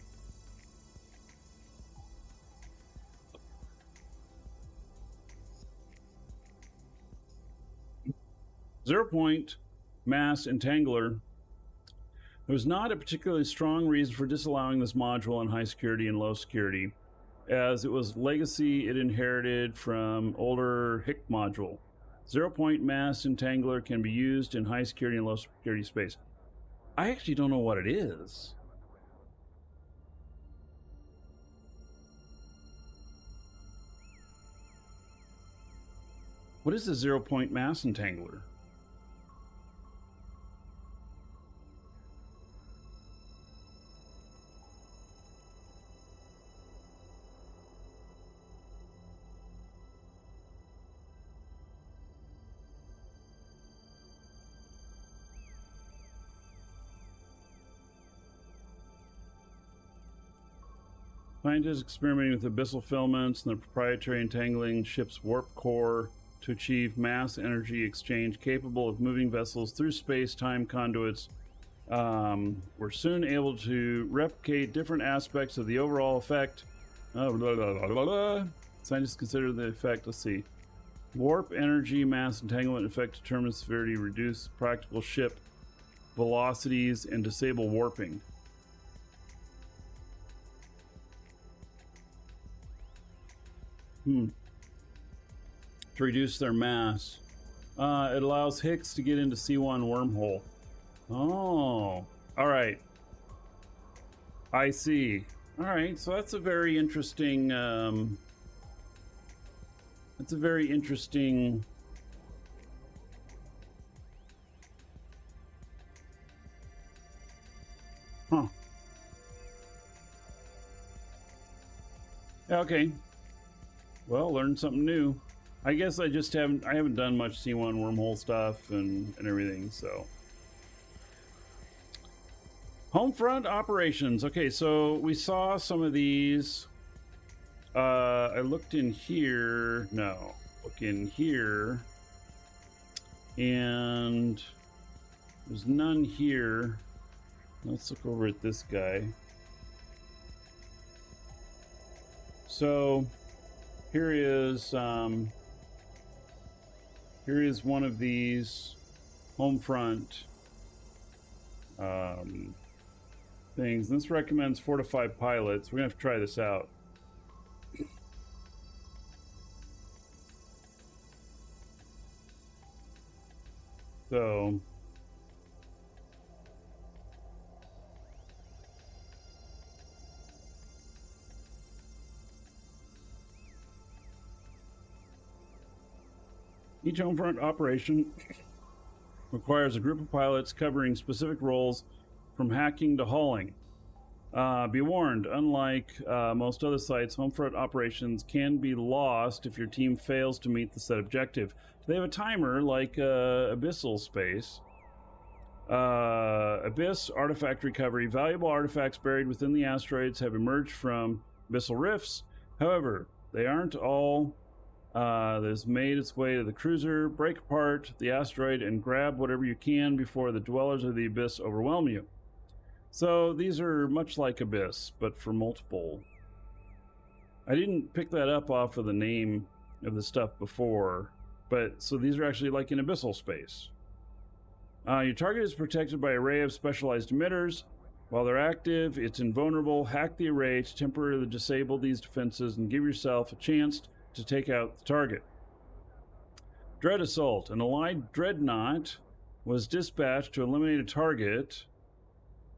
S1: Zero-point mass entangler. There was not a particularly strong reason for disallowing this module in high security and low security, as it was legacy it inherited from older HIC module. Zero-point mass entangler can be used in high security and low security space. I actually don't know what it is. What is a zero-point mass entangler? Scientists experimenting with abyssal filaments and the proprietary entangling ship's warp core to achieve mass energy exchange capable of moving vessels through space-time conduits were soon able to replicate different aspects of the overall effect. Scientists consider the effect, let's see. Warp energy mass entanglement effect determines severity, reduce practical ship velocities, and disable warping. To reduce their mass. It allows Hicks to get into C1 wormhole. Oh, all right. I see. All right, so that's a very interesting. That's a very interesting. Huh. Okay. Well, learned something new. I guess I just haven't done much C1 wormhole stuff and everything, so. Homefront operations. Okay, so we saw some of these. I looked in here. No, look in here. And there's none here. Let's look over at this guy. So here is one of these Homefront things. This recommends 4 to 5 pilots. We're gonna have to try this out. So each homefront operation requires a group of pilots covering specific roles from hacking to hauling. Be warned, unlike most other sites, homefront operations can be lost if your team fails to meet the set objective. They have a timer like Abyssal Space. Abyss artifact recovery. Valuable artifacts buried within the asteroids have emerged from abyssal rifts. However, they aren't all that has made its way to the cruiser. Break apart the asteroid and grab whatever you can before the dwellers of the abyss overwhelm you. So these are much like Abyss, but for multiple. I didn't pick that up off of the name of the stuff before, but so these are actually like in Abyssal Space. Your target is protected by an array of specialized emitters. While they're active, it's invulnerable. Hack the array to temporarily disable these defenses and give yourself a chance to take out the target. Dread Assault. An allied dreadnought was dispatched to eliminate a target.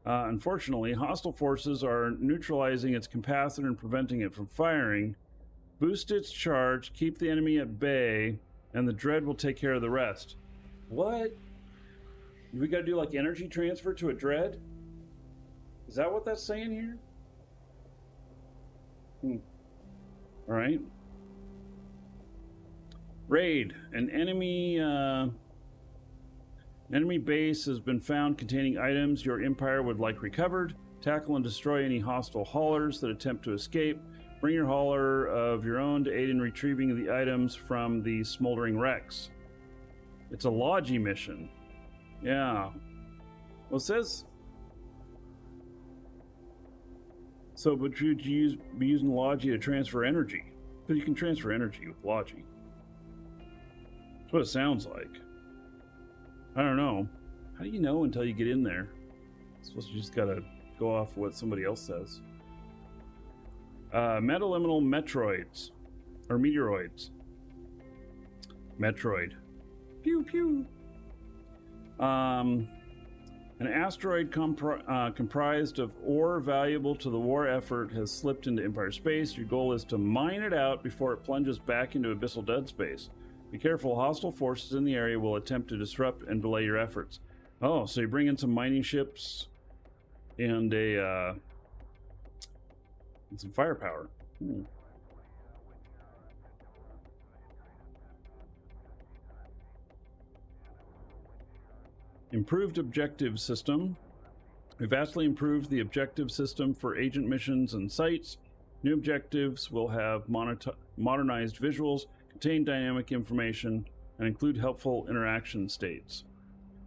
S1: Unfortunately, hostile forces are neutralizing its capacitor and preventing it from firing. Boost its charge, keep the enemy at bay, and the dread will take care of the rest. What? We gotta do like energy transfer to a dread? Is that what that's saying here? Alright. Raid. An enemy base has been found containing items your Empire would like recovered. Tackle and destroy any hostile haulers that attempt to escape. Bring your hauler of your own to aid in retrieving the items from the smoldering wrecks. It's a Logi mission. Yeah. Well, it says... So, but you'd be using Logi to transfer energy. Because you can transfer energy with Logi. That's what it sounds like. I don't know. How do you know until you get in there? I suppose you just gotta go off what somebody else says. Metaliminal Metroids. Or Meteoroids. Metroid. Pew pew. An asteroid comprised of ore valuable to the war effort has slipped into Empire space. Your goal is to mine it out before it plunges back into abyssal dead space. Be careful, hostile forces in the area will attempt to disrupt and delay your efforts. Oh, so you bring in some mining ships and and some firepower. Improved objective system. We vastly improved the objective system for agent missions and sites. New objectives will have modernized visuals, contain dynamic information, and include helpful interaction states.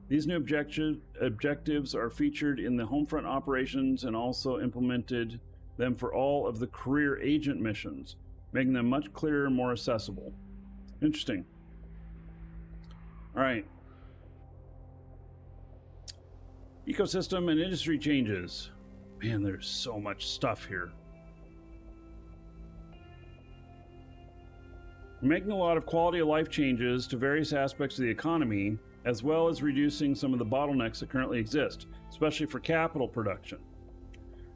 S1: These new objectives are featured in the Homefront operations and also implemented them for all of the career agent missions, making them much clearer and more accessible. Interesting. All right. Ecosystem and industry changes. Man, there's so much stuff here. We're making a lot of quality of life changes to various aspects of the economy, as well as reducing some of the bottlenecks that currently exist, especially for capital production.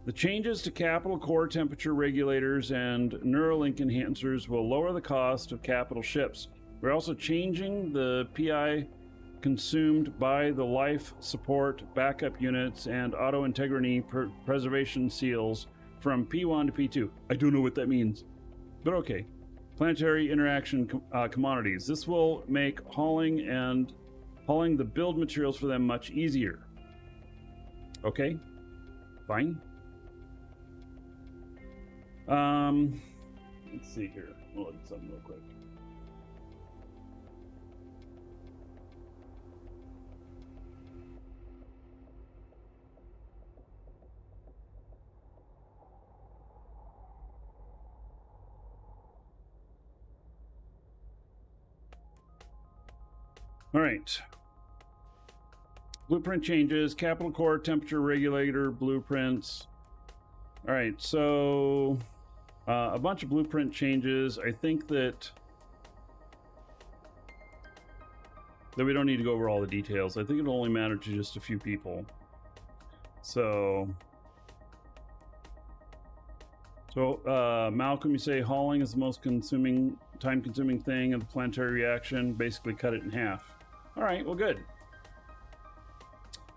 S1: The changes to capital core temperature regulators and Neuralink enhancers will lower the cost of capital ships. We're also changing the PI consumed by the life support backup units and auto integrity preservation seals from P1 to P2. I don't know what that means, but okay. Planetary interaction commodities. This will make hauling the build materials for them much easier. Okay, fine. Let's see here. I'll look at something real quick. All right. Blueprint changes, capital core temperature regulator blueprints. All right, so a bunch of blueprint changes. I think that That we don't need to go over all the details. I think it'll only matter to just a few people. So Malcolm, you say hauling is the most time-consuming thing of the planetary reaction. Basically cut it in half. All right, well, good.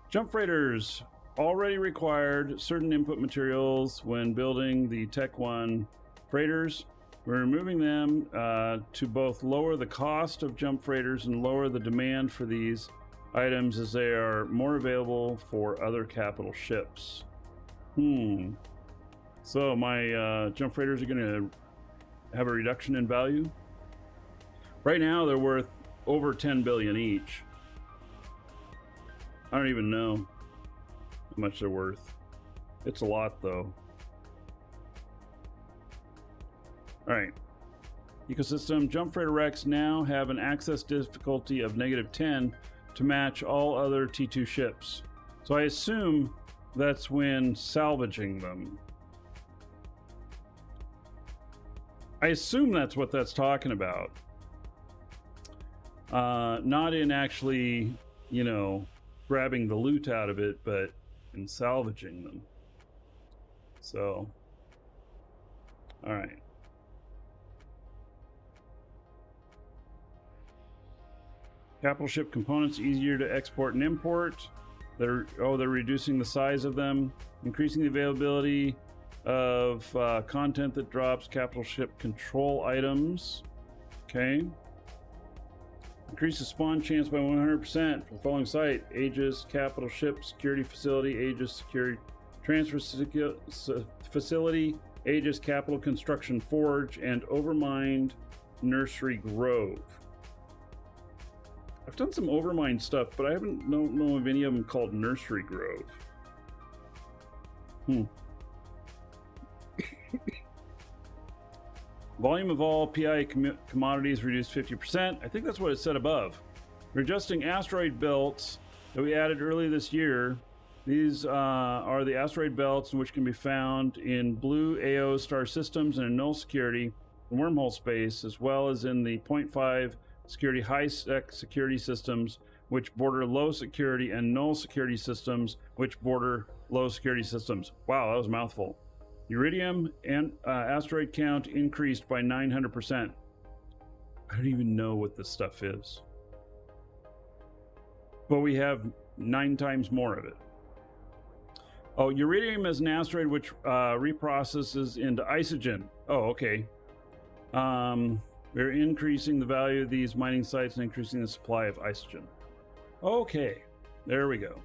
S1: Jump freighters already required certain input materials when building the Tech 1 freighters. We're removing them to both lower the cost of jump freighters and lower the demand for these items as they are more available for other capital ships. So my jump freighters are going to have a reduction in value. Right now they're worth over 10 billion each. I don't even know how much they're worth. It's a lot though. All right. Ecosystem. Jump freighter wrecks now have an access difficulty of -10 to match all other T2 ships. So I assume that's when salvaging them. I assume that's what that's talking about. Not in actually, you know, grabbing the loot out of it, but in salvaging them. So, all right. Capital ship components easier to export and import. They're reducing the size of them, increasing the availability of content that drops capital ship control items. Okay. Increase the spawn chance by 100% from the following site: Aegis Capital Ship Security Facility, Aegis Security Transfer Facility, Aegis Capital Construction Forge, and Overmind Nursery Grove. I've done some Overmind stuff, but I haven't know of any of them called Nursery Grove. Volume of all PI commodities reduced 50%. I think that's what it said above. We're adjusting asteroid belts that we added early this year. These are the asteroid belts which can be found in blue AO star systems and in null security and wormhole space, as well as in the 0.5 security high-sec security systems which border low security and null security systems which border low security systems. Wow, that was a mouthful. Viridian and asteroid count increased by 900%. I don't even know what this stuff is. But we have 9 times more of it. Oh, Viridian is an asteroid which reprocesses into isogen. Oh, okay. We're increasing the value of these mining sites and increasing the supply of isogen. Okay, there we go.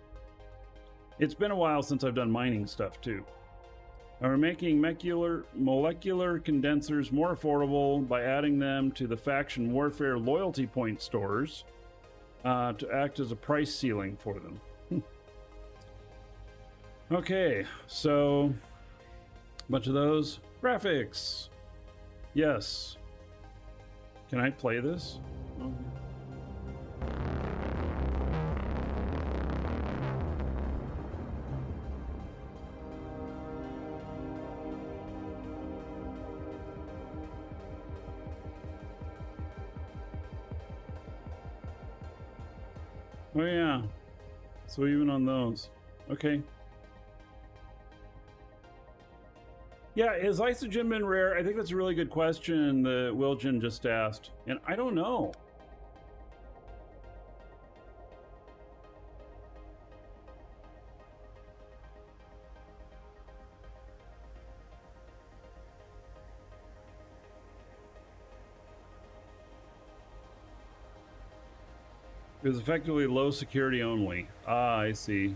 S1: It's been a while since I've done mining stuff too. And we're making molecular condensers more affordable by adding them to the faction warfare loyalty point stores to act as a price ceiling for them. Okay, so a bunch of those. Graphics. Yes. Can I play this? Okay. Oh yeah, so even on those. Okay. Yeah, has isogen been rare? I think that's a really good question that Wilgen just asked, and I don't know. It was effectively low security only. Ah, I see.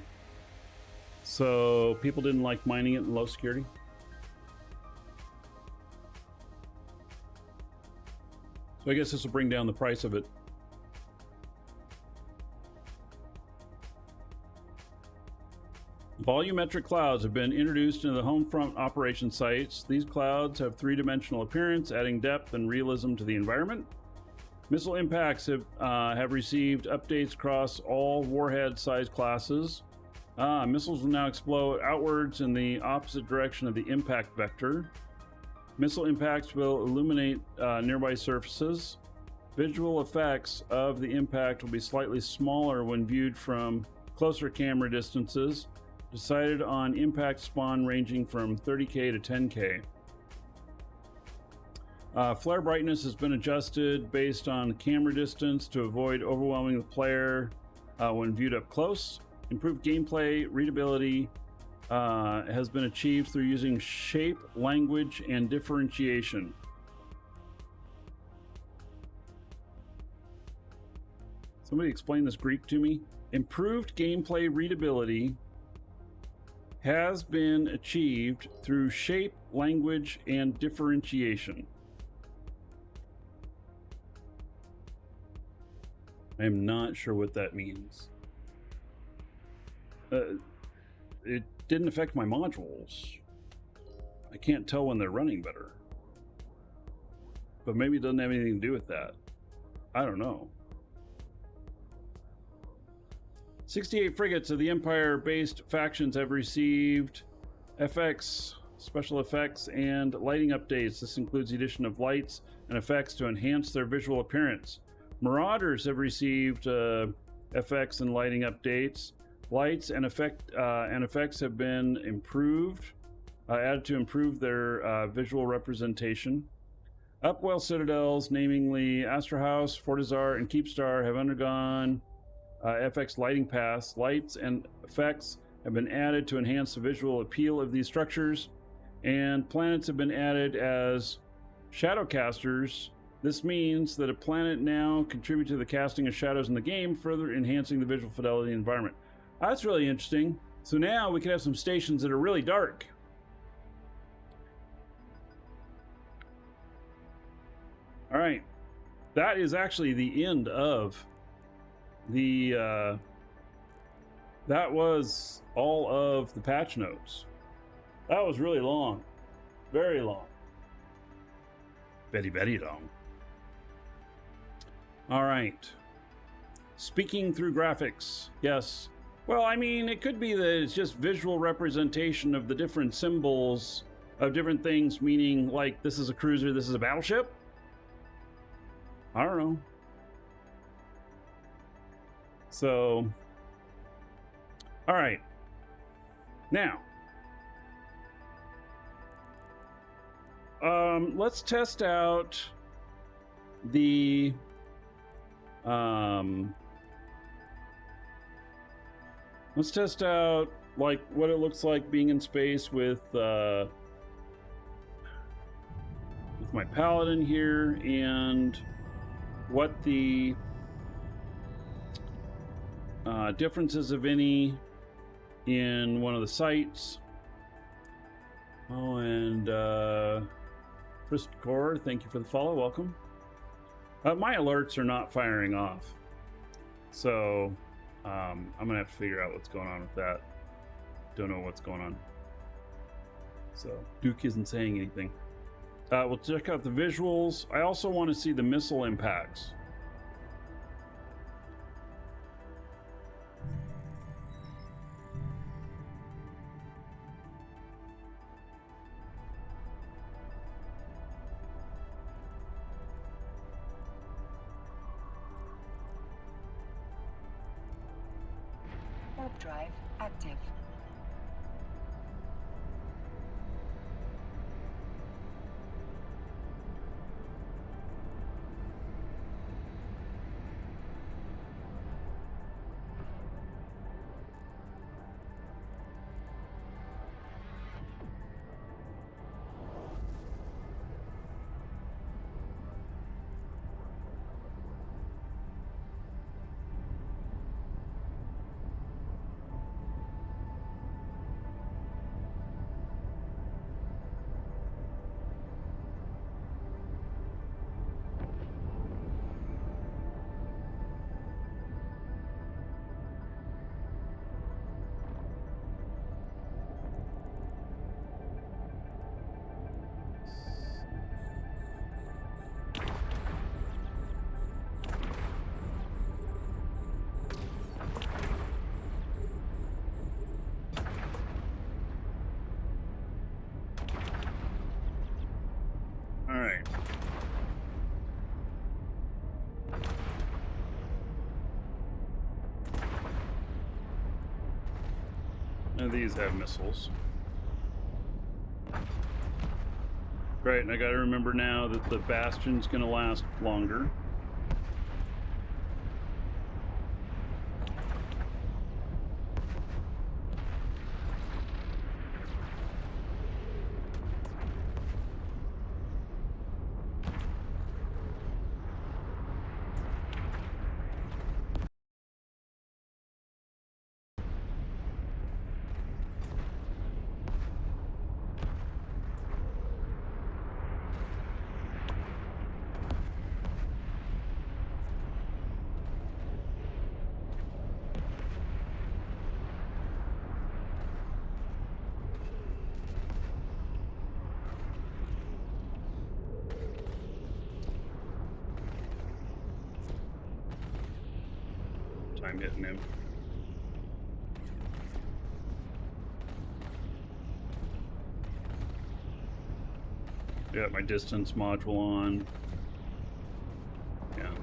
S1: So people didn't like mining it in low security? So I guess this will bring down the price of it. Volumetric clouds have been introduced into the home front operation sites. These clouds have 3-dimensional appearance, adding depth and realism to the environment. Missile impacts have received updates across all warhead size classes. Missiles will now explode outwards in the opposite direction of the impact vector. Missile impacts will illuminate nearby surfaces. Visual effects of the impact will be slightly smaller when viewed from closer camera distances. Decided on impact spawn ranging from 30k to 10k. Flare brightness has been adjusted based on camera distance to avoid overwhelming the player when viewed up close. Improved gameplay readability has been achieved through using shape, language, and differentiation. Somebody explain this Greek to me. Improved gameplay readability has been achieved through shape, language, and differentiation. I am not sure what that means. It didn't affect my modules. I can't tell when they're running better. But maybe it doesn't have anything to do with that. I don't know. 68 frigates of the Empire-based factions have received FX, special effects, and lighting updates. This includes the addition of lights and effects to enhance their visual appearance. Marauders have received FX and lighting updates. Lights and effects have been improved, added to improve their visual representation. Upwell citadels, namely Astra House, Fortizar, and Keepstar, have undergone FX lighting paths. Lights and effects have been added to enhance the visual appeal of these structures, and planets have been added as shadowcasters. This means that a planet now contributes to the casting of shadows in the game, further enhancing the visual fidelity of the environment. That's really interesting. So now we can have some stations that are really dark. All right, that is actually the end of the that was all of the patch notes. That was really long, very long, very long. All right, speaking through graphics. Yes, well, I mean, it could be that it's just visual representation of the different symbols of different things, meaning like this is a cruiser, this is a battleship. I don't know. So, all right. Now, let's test out the let's test out like what it looks like being in space with my paladin here, and what the differences, of any, in one of the sites. Oh, and Christopher, thank you for the follow. Welcome. My alerts are not firing off, so I'm gonna have to figure out what's going on with that. Don't know what's going on. So Duke isn't saying anything. We'll check out the visuals. I also want to see the missile impacts.
S2: Warp drive active.
S1: of these have missiles. Right, and I gotta remember now that the bastion's gonna last longer. Time hitting him. Got my distance module on. And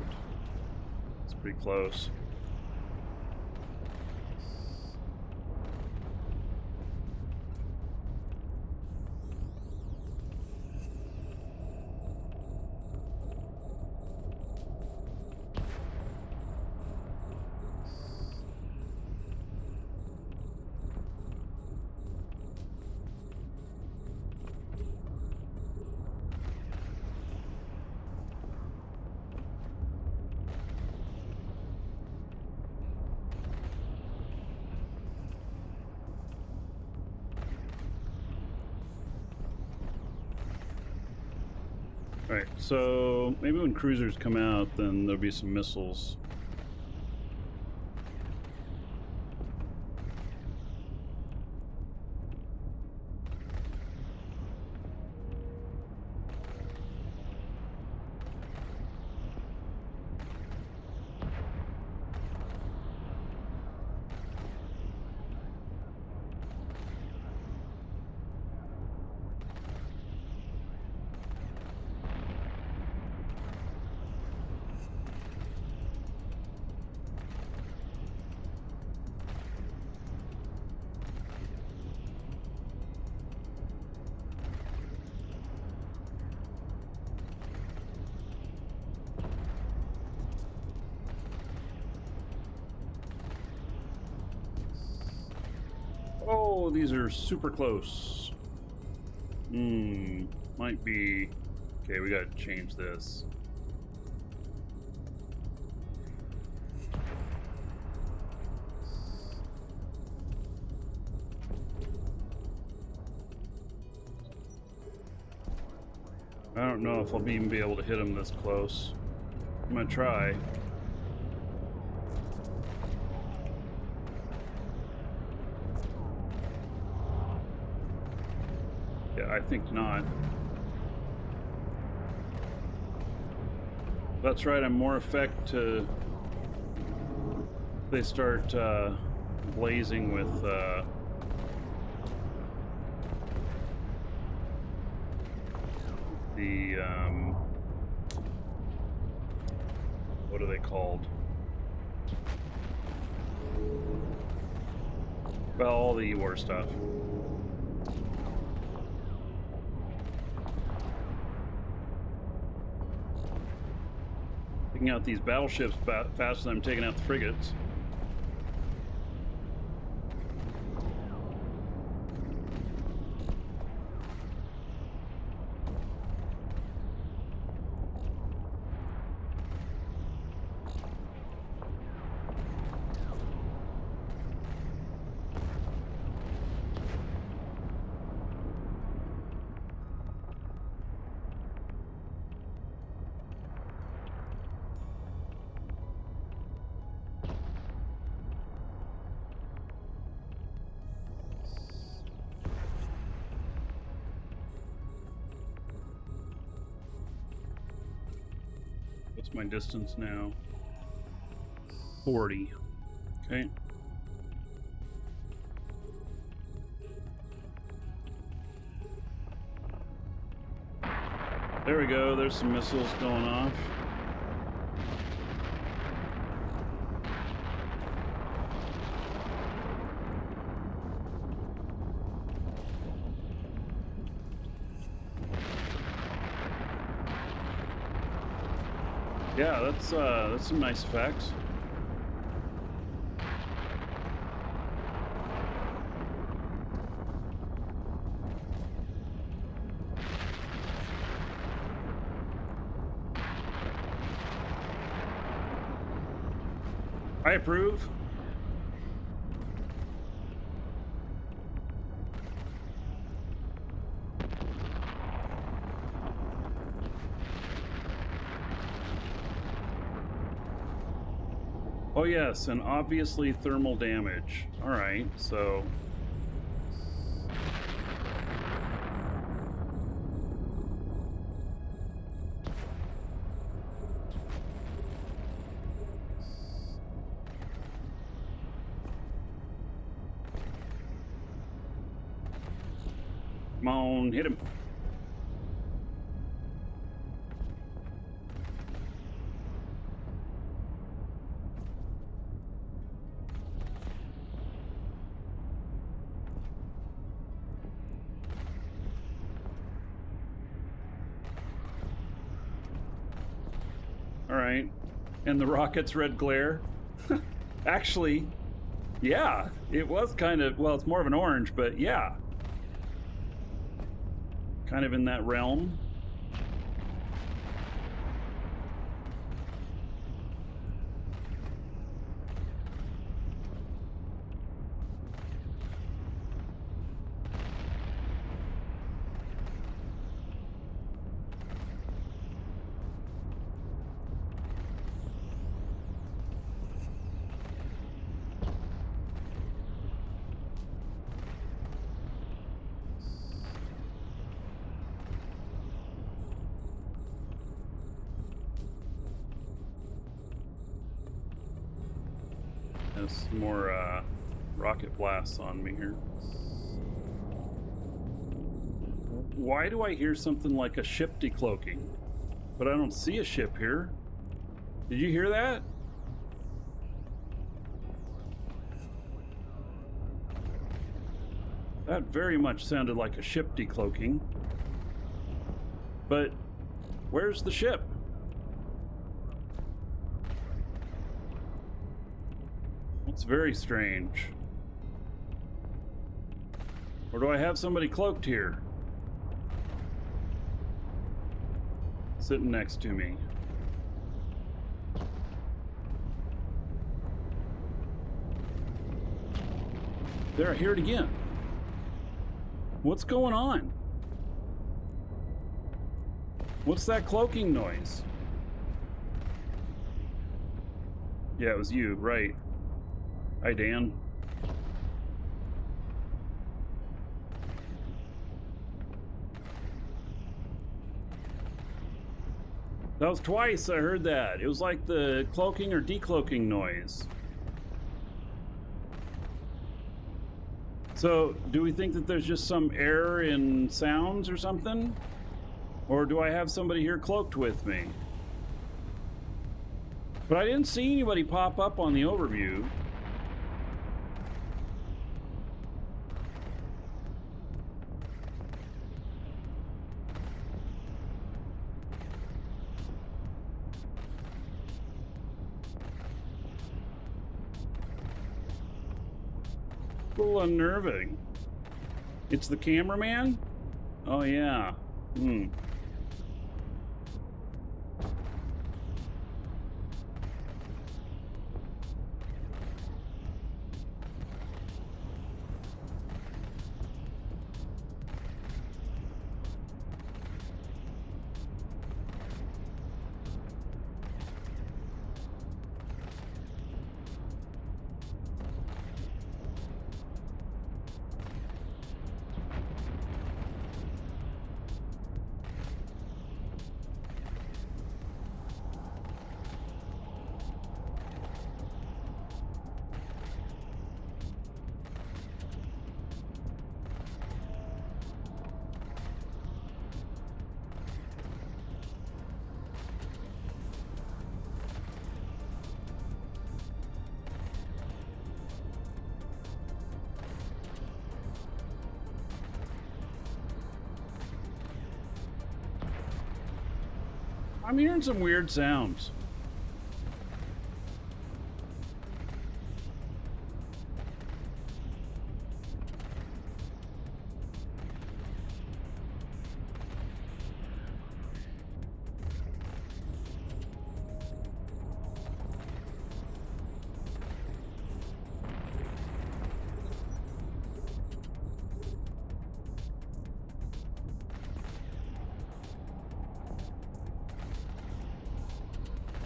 S1: it's pretty close. Right, so maybe when cruisers come out, then there'll be some missiles. Oh, these are super close. Might be... Okay, we gotta change this. I don't know if I'll even be able to hit him this close. I'm gonna try. Yeah, I think not. That's right, I'm more effect to... They start blazing with the what are they called? Well, all the war stuff. Taking out these battleships faster than I'm taking out the frigates. What's my distance now? 40. Okay. There we go. There's some missiles going off. Yeah, that's some nice effects. I approve. Oh yes, and obviously thermal damage. All right, so come on, hit him. All right, and the rocket's red glare. Actually, yeah, it was kind of, well, it's more of an orange, but yeah. Kind of in that realm. There's more rocket blasts on me here. Why do I hear something like a ship decloaking? But I don't see a ship here. Did you hear that? That very much sounded like a ship decloaking. But where's the ship? It's very strange. Or do I have somebody cloaked here? Sitting next to me. There, I hear it again. What's going on? What's that cloaking noise? Yeah, it was you, right. Hi, Dan. That was twice I heard that. It was like the cloaking or decloaking noise. So, do we think that there's just some error in sounds or something? Or do I have somebody here cloaked with me? But I didn't see anybody pop up on the overview. A little unnerving. It's the cameraman? Oh yeah. I'm hearing some weird sounds.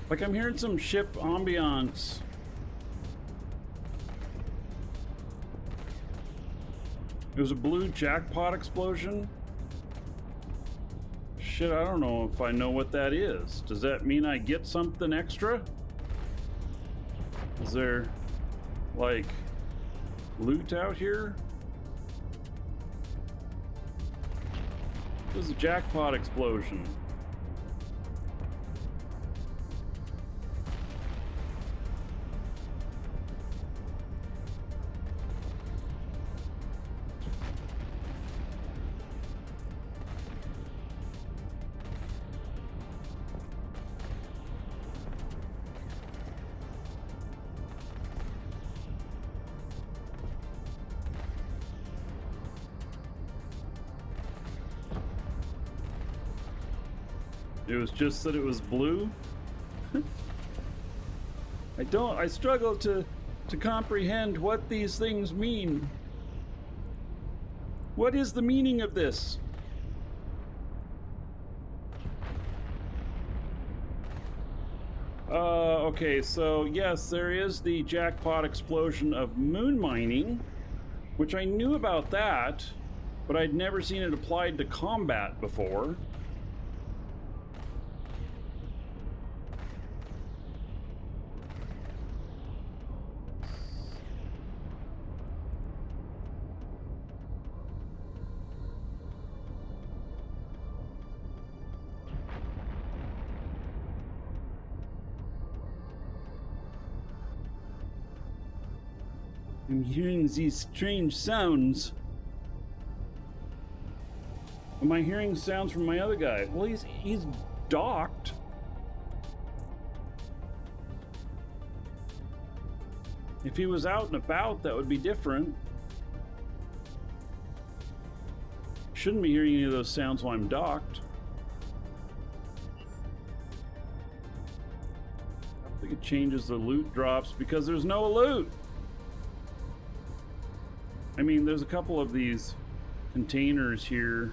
S1: Like I'm hearing some ship ambiance. It was a blue jackpot explosion. Shit, I don't know if I know what that is. Does that mean I get something extra? Is there, like, loot out here? It was a jackpot explosion. It was just that it was blue. I struggle to comprehend what these things mean. What is the meaning of this? Okay, so yes, there is the jackpot explosion of moon mining, which I knew about that, but I'd never seen it applied to combat before. I'm hearing these strange sounds. Am I hearing sounds from my other guy? Well, he's docked. If he was out and about, that would be different. Shouldn't be hearing any of those sounds while I'm docked. I think it changes the loot drops because there's no loot. I mean, there's a couple of these containers here,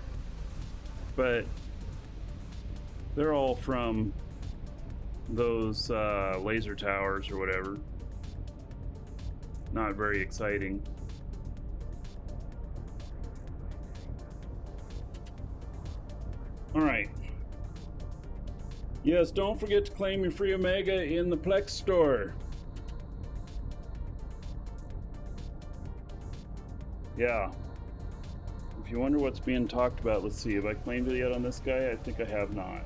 S1: but they're all from those laser towers or whatever. Not very exciting. All right. Yes, don't forget to claim your free Omega in the Plex store. Yeah. If you wonder what's being talked about, let's see. Have I claimed it yet on this guy? I think I have not.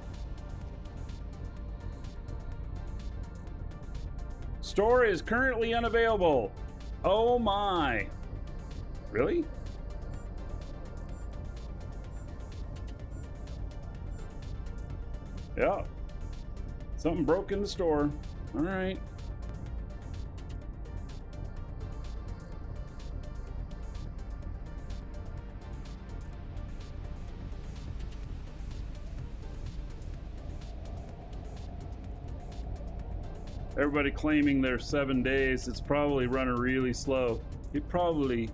S1: Store is currently unavailable. Oh my. Really? Yeah. Something broke in the store. All right. Everybody claiming their 7 days. It's probably running really slow. It probably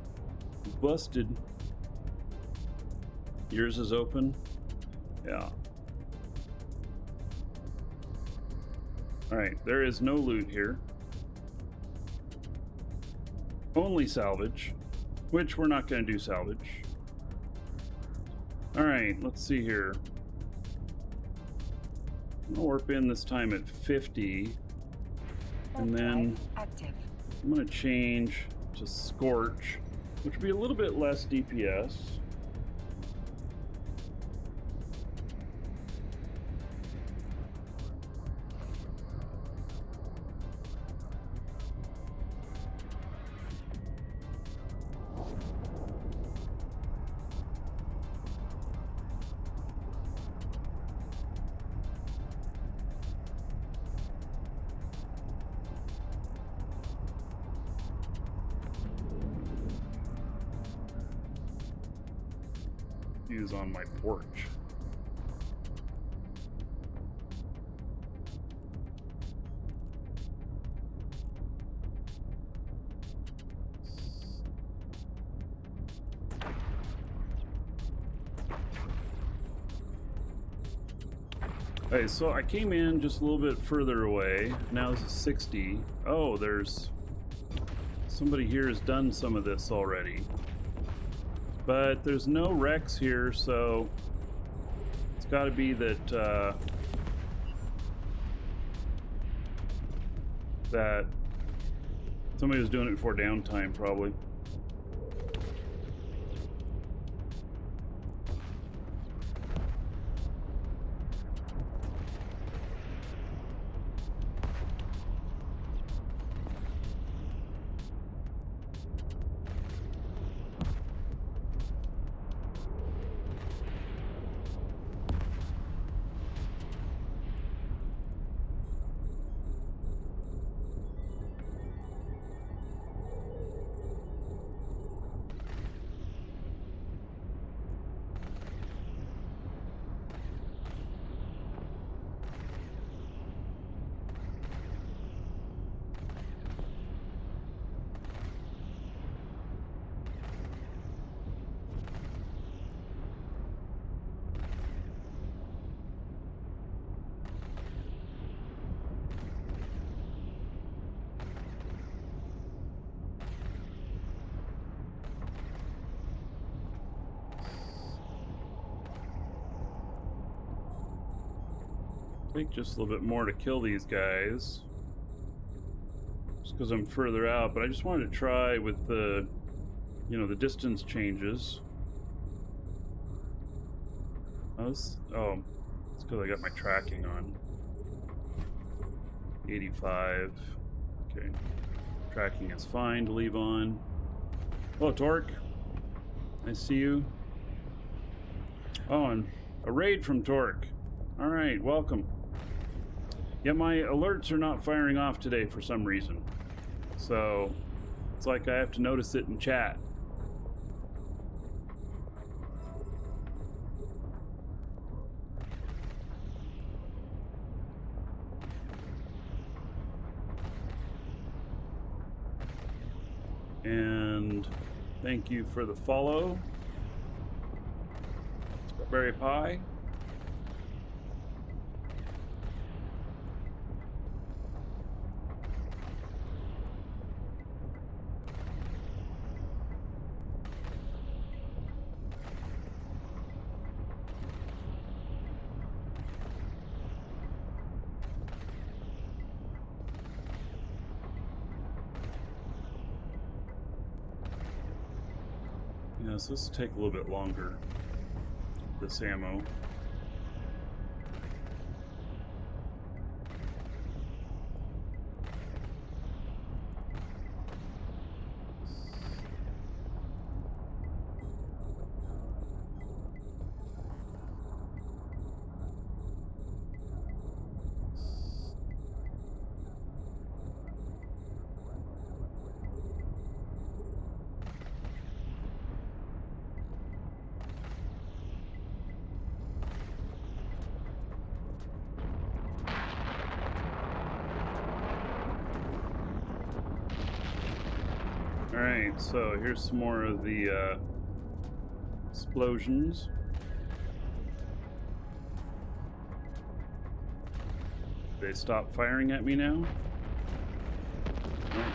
S1: busted. Yours is open? Yeah. Alright, there is no loot here. Only salvage, which we're not going to do salvage. Alright, let's see here. I'm going to warp in this time at 50. And then I'm going to change to Scorch, which would be a little bit less DPS. Use on my porch. Okay, so I came in just a little bit further away. Now this is 60. Oh, there's somebody here has done some of this already. But there's no wrecks here, so it's got to be that that somebody was doing it before downtime, probably. Take just a little bit more to kill these guys, just because I'm further out, but I just wanted to try with the, you know, the distance changes. Oh, it's because I got my tracking on. 85. Okay. Tracking is fine to leave on. Hello, Torque. I see you. Oh, and a raid from Torque. All right, welcome. Yeah, my alerts are not firing off today for some reason. So it's like I have to notice it in chat. And thank you for the follow, Berry Pie. Yeah, so this will take a little bit longer, this ammo. Alright, so here's some more of the explosions. They stop firing at me now? Oh.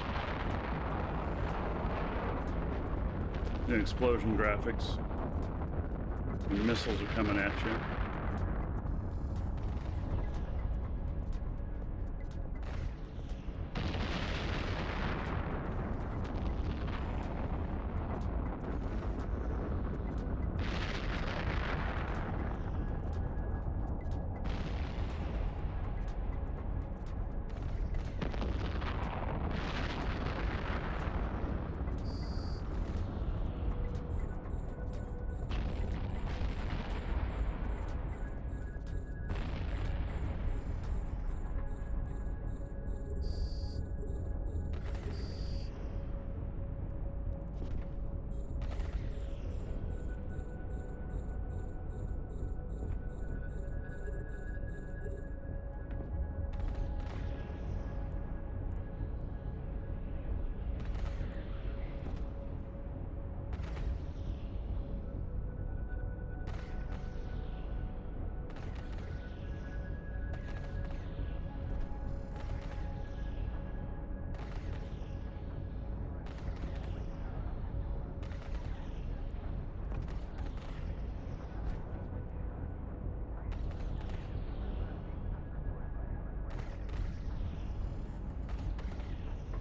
S1: The explosion graphics. And missiles are coming at you.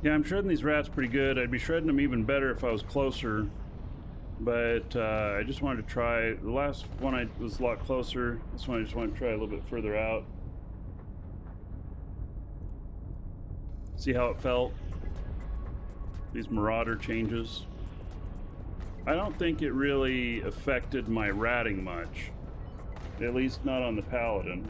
S1: Yeah, I'm shredding these rats pretty good. I'd be shredding them even better if I was closer. But I just wanted to try. The last one I was a lot closer. This one I just wanted to try a little bit further out. See how it felt? These marauder changes. I don't think it really affected my ratting much. At least not on the Paladin.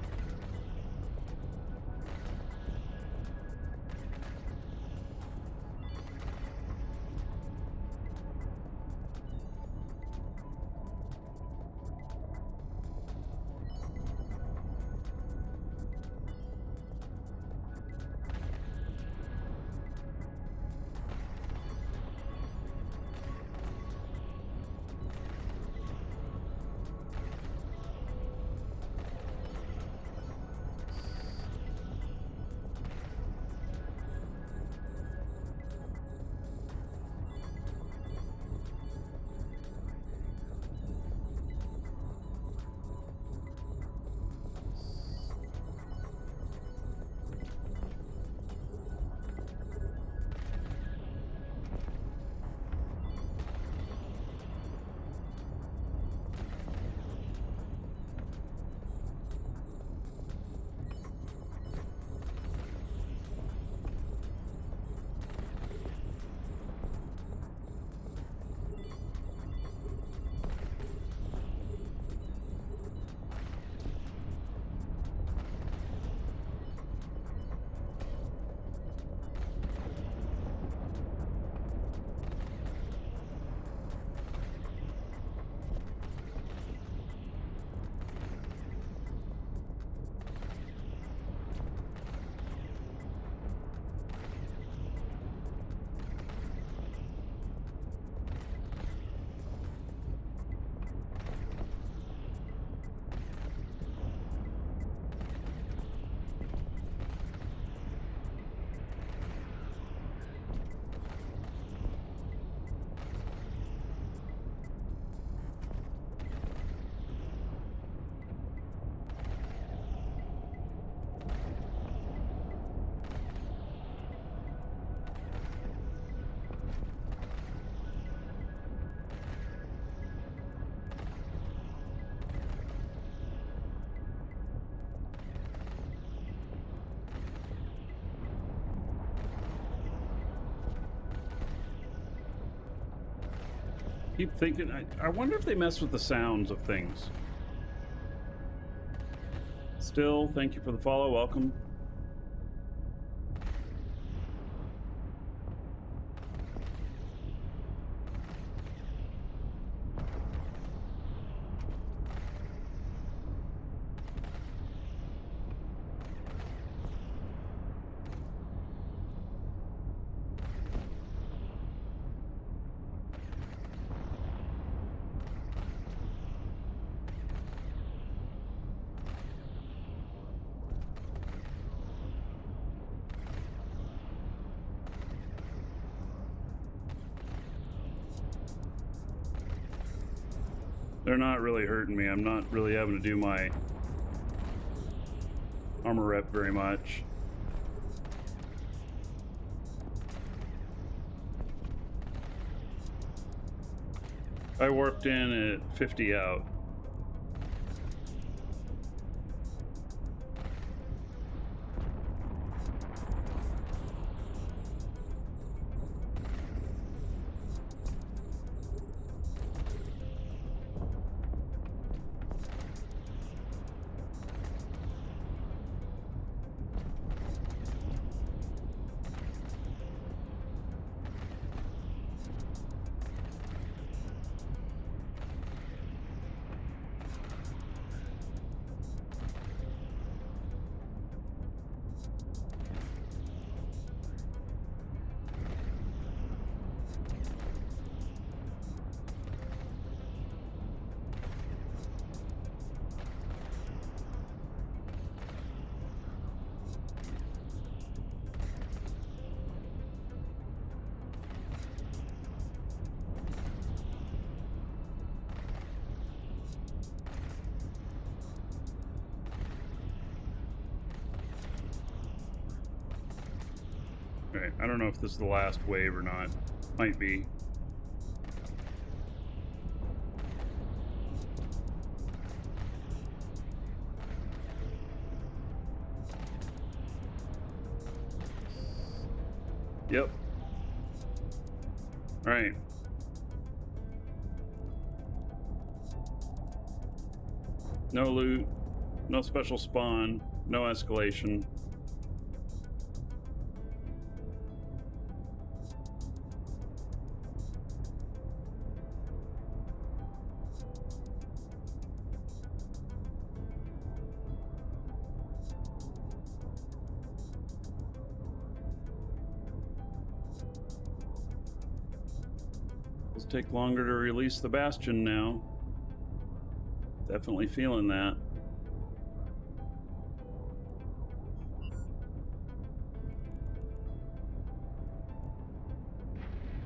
S1: Keep thinking, I wonder if they mess with the sounds of things. Still, thank you for the follow. Welcome. They're not really hurting me. I'm not really having to do my armor rep very much. I warped in at 50 out. Alright, I don't know if this is the last wave or not. Might be. Yep. Alright. No loot, no special spawn, no escalation. It'll take longer to release the Bastion now. Definitely feeling that.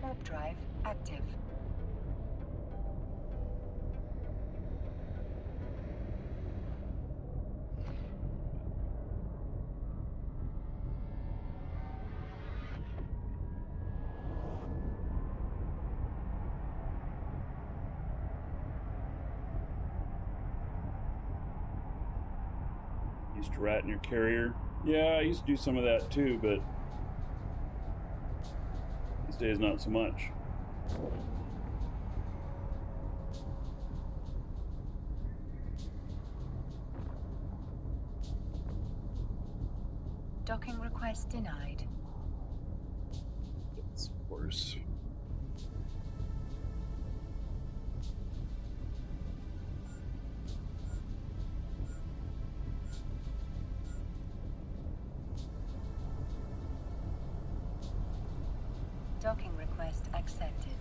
S2: Warp drive active.
S1: Used to rat in your carrier. Yeah, I used to do some of that too, but these days not so much.
S2: Docking request denied.
S1: It's worse.
S2: Docking request accepted.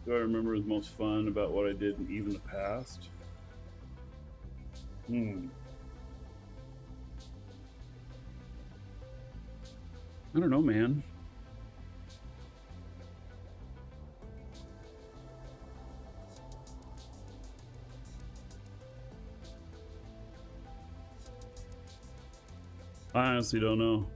S1: Do I remember the most fun about what I did in even the past? I don't know, man. I honestly don't know.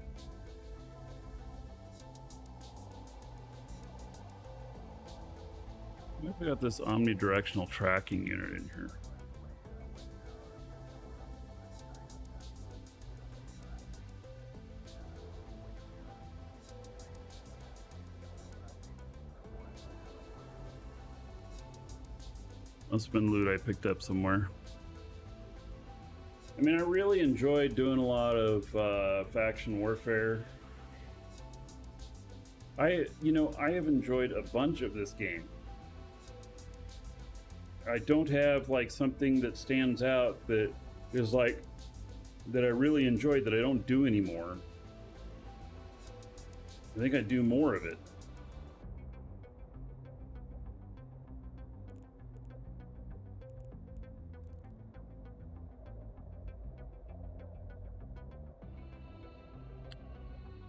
S1: Maybe I got this omnidirectional tracking unit in here. Must have been loot I picked up somewhere. I mean, I really enjoyed doing a lot of faction warfare. I have enjoyed a bunch of this game. I don't have like something that stands out that is like that I really enjoyed that I don't do anymore. I think I do more of it.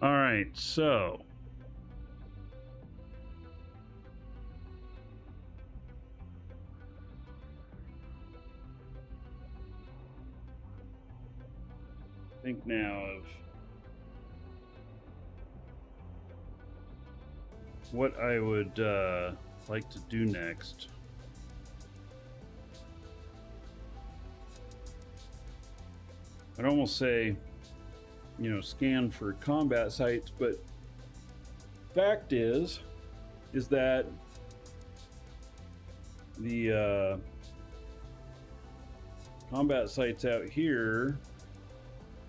S1: All right, so think now of what I would like to do next. I'd almost say, scan for combat sites, but fact is that the combat sites out here,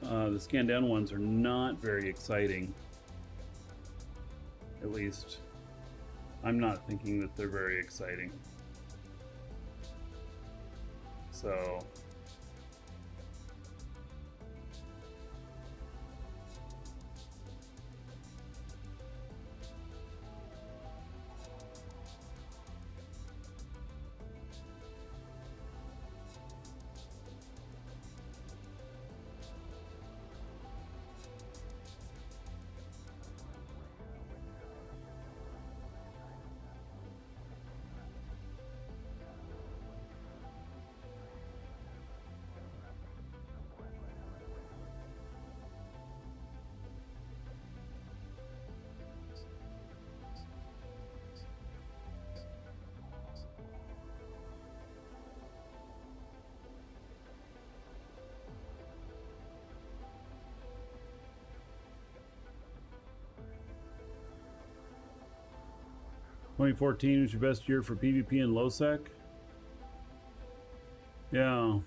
S1: the scan down ones, are not very exciting. At least I'm not thinking that they're very exciting. So 2014 was your best year for PvP and low sec? Yeah.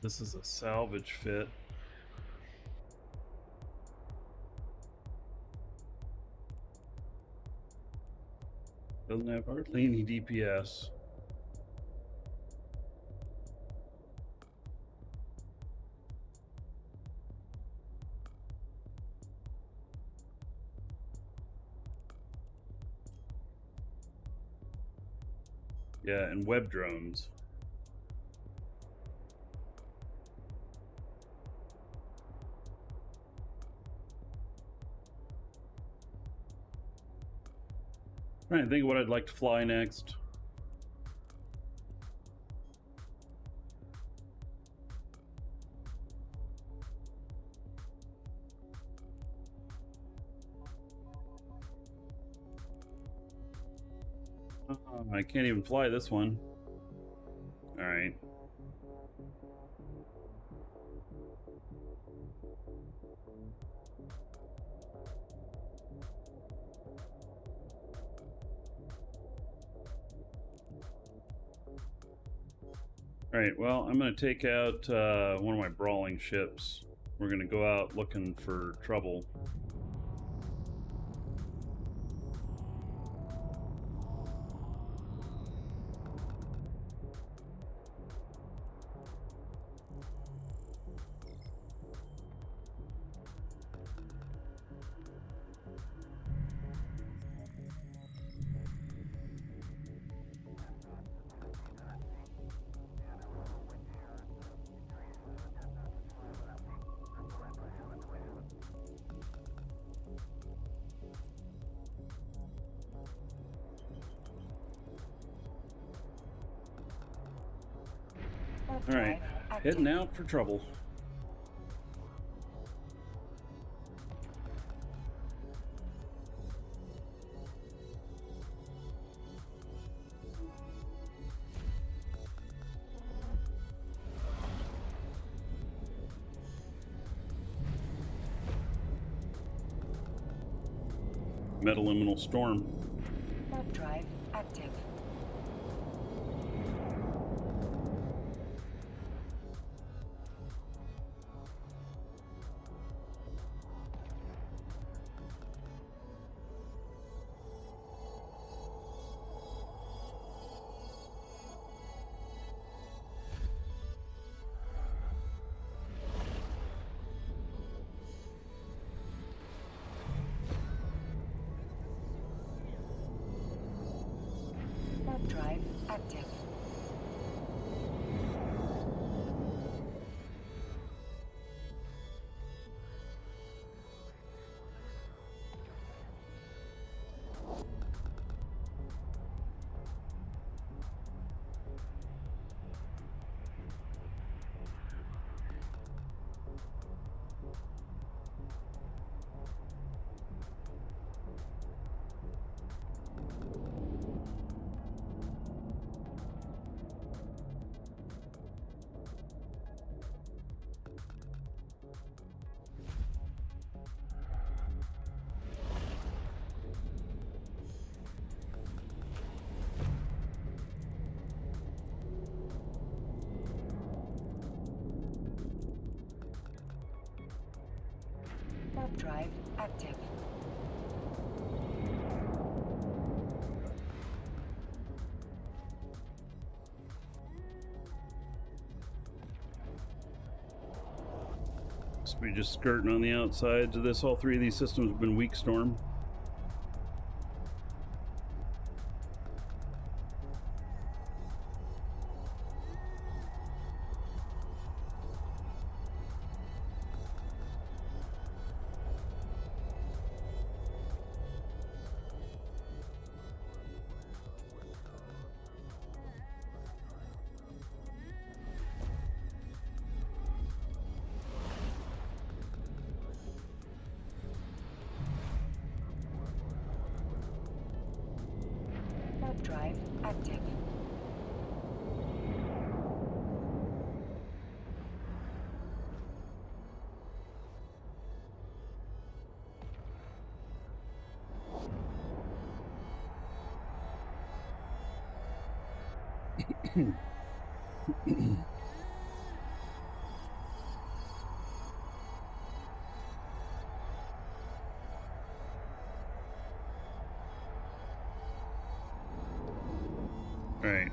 S1: This is a salvage fit. Doesn't have hardly any DPS. Yeah, and web drones. Trying to think of what I'd like to fly next. I can't even fly this one. All right. All right, well, I'm going to take out one of my brawling ships. We're going to go out looking for trouble. All right, heading out for trouble. Metaliminal storm.
S2: Warp drive active. Warp drive active. Warp drive active.
S1: So we're just skirting on the outsides of this. All three of these systems have been weak storm.
S2: drive active.
S1: Right.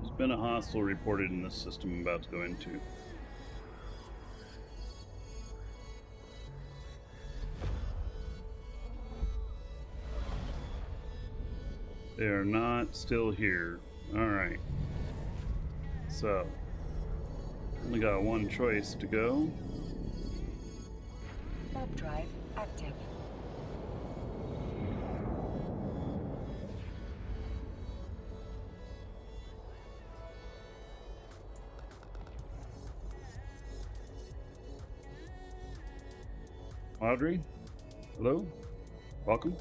S1: There's been a hostile reported in this system I'm about to go into. They are not still here. Alright. So, only got one choice to go.
S2: Warp drive active.
S1: Audrey, hello, welcome.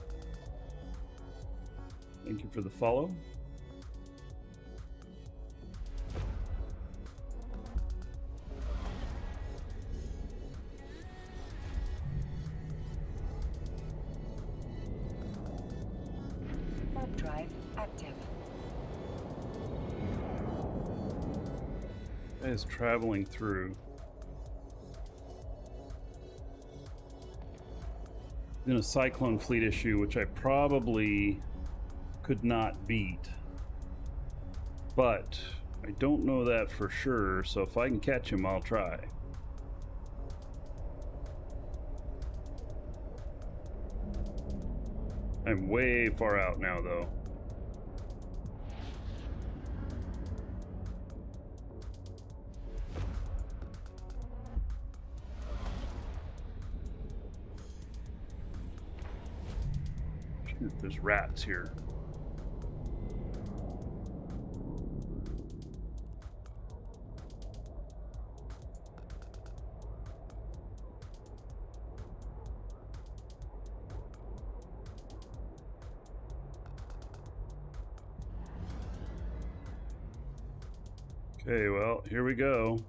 S1: Thank you for the follow.
S2: Warp drive active.
S1: That is traveling through. In a cyclone fleet issue, which I probably could not beat, but I don't know that for sure, so if I can catch him, I'll try. I'm way far out now, though. Shoot, there's rats here. Okay, well, here we go.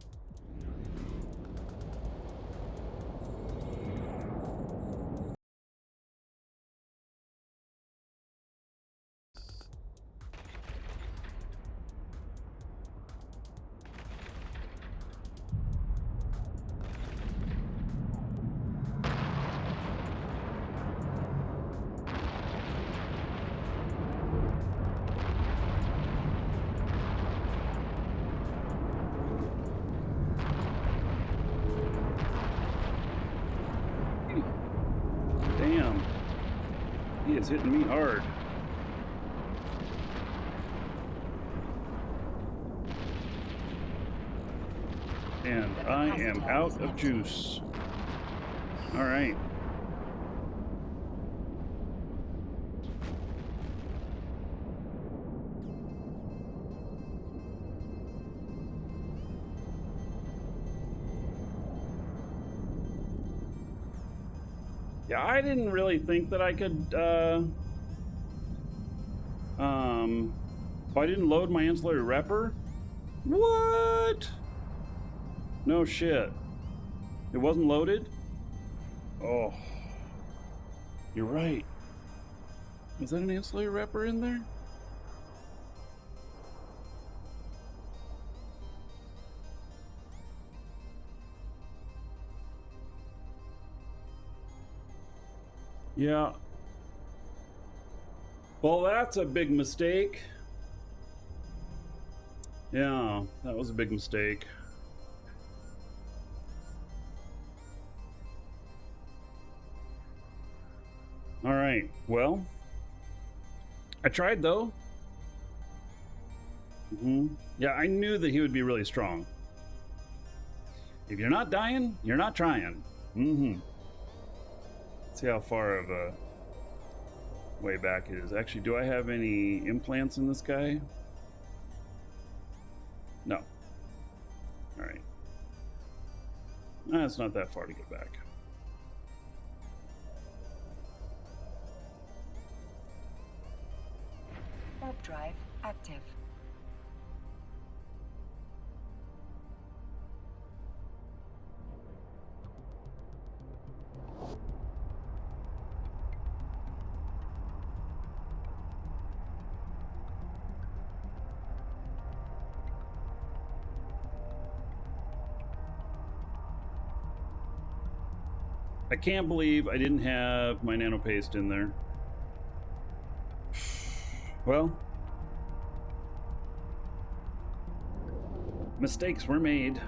S1: Damn. He is hitting me hard. And I am out of juice. All right. Yeah, I didn't really think that I could, I didn't load my ancillary repper? What? No shit. It wasn't loaded? Oh. You're right. Was that an ancillary repper in there? Yeah. Well, that's a big mistake. Yeah, that was a big mistake. All right, well, I tried though. Yeah, I knew that he would be really strong. If you're not dying, you're not trying. Let's see how far of a way back it is. Actually, do I have any implants in this guy? No. All right. It's not that far to get back.
S2: Warp drive active.
S1: I can't believe I didn't have my nano paste in there. Well, mistakes were made.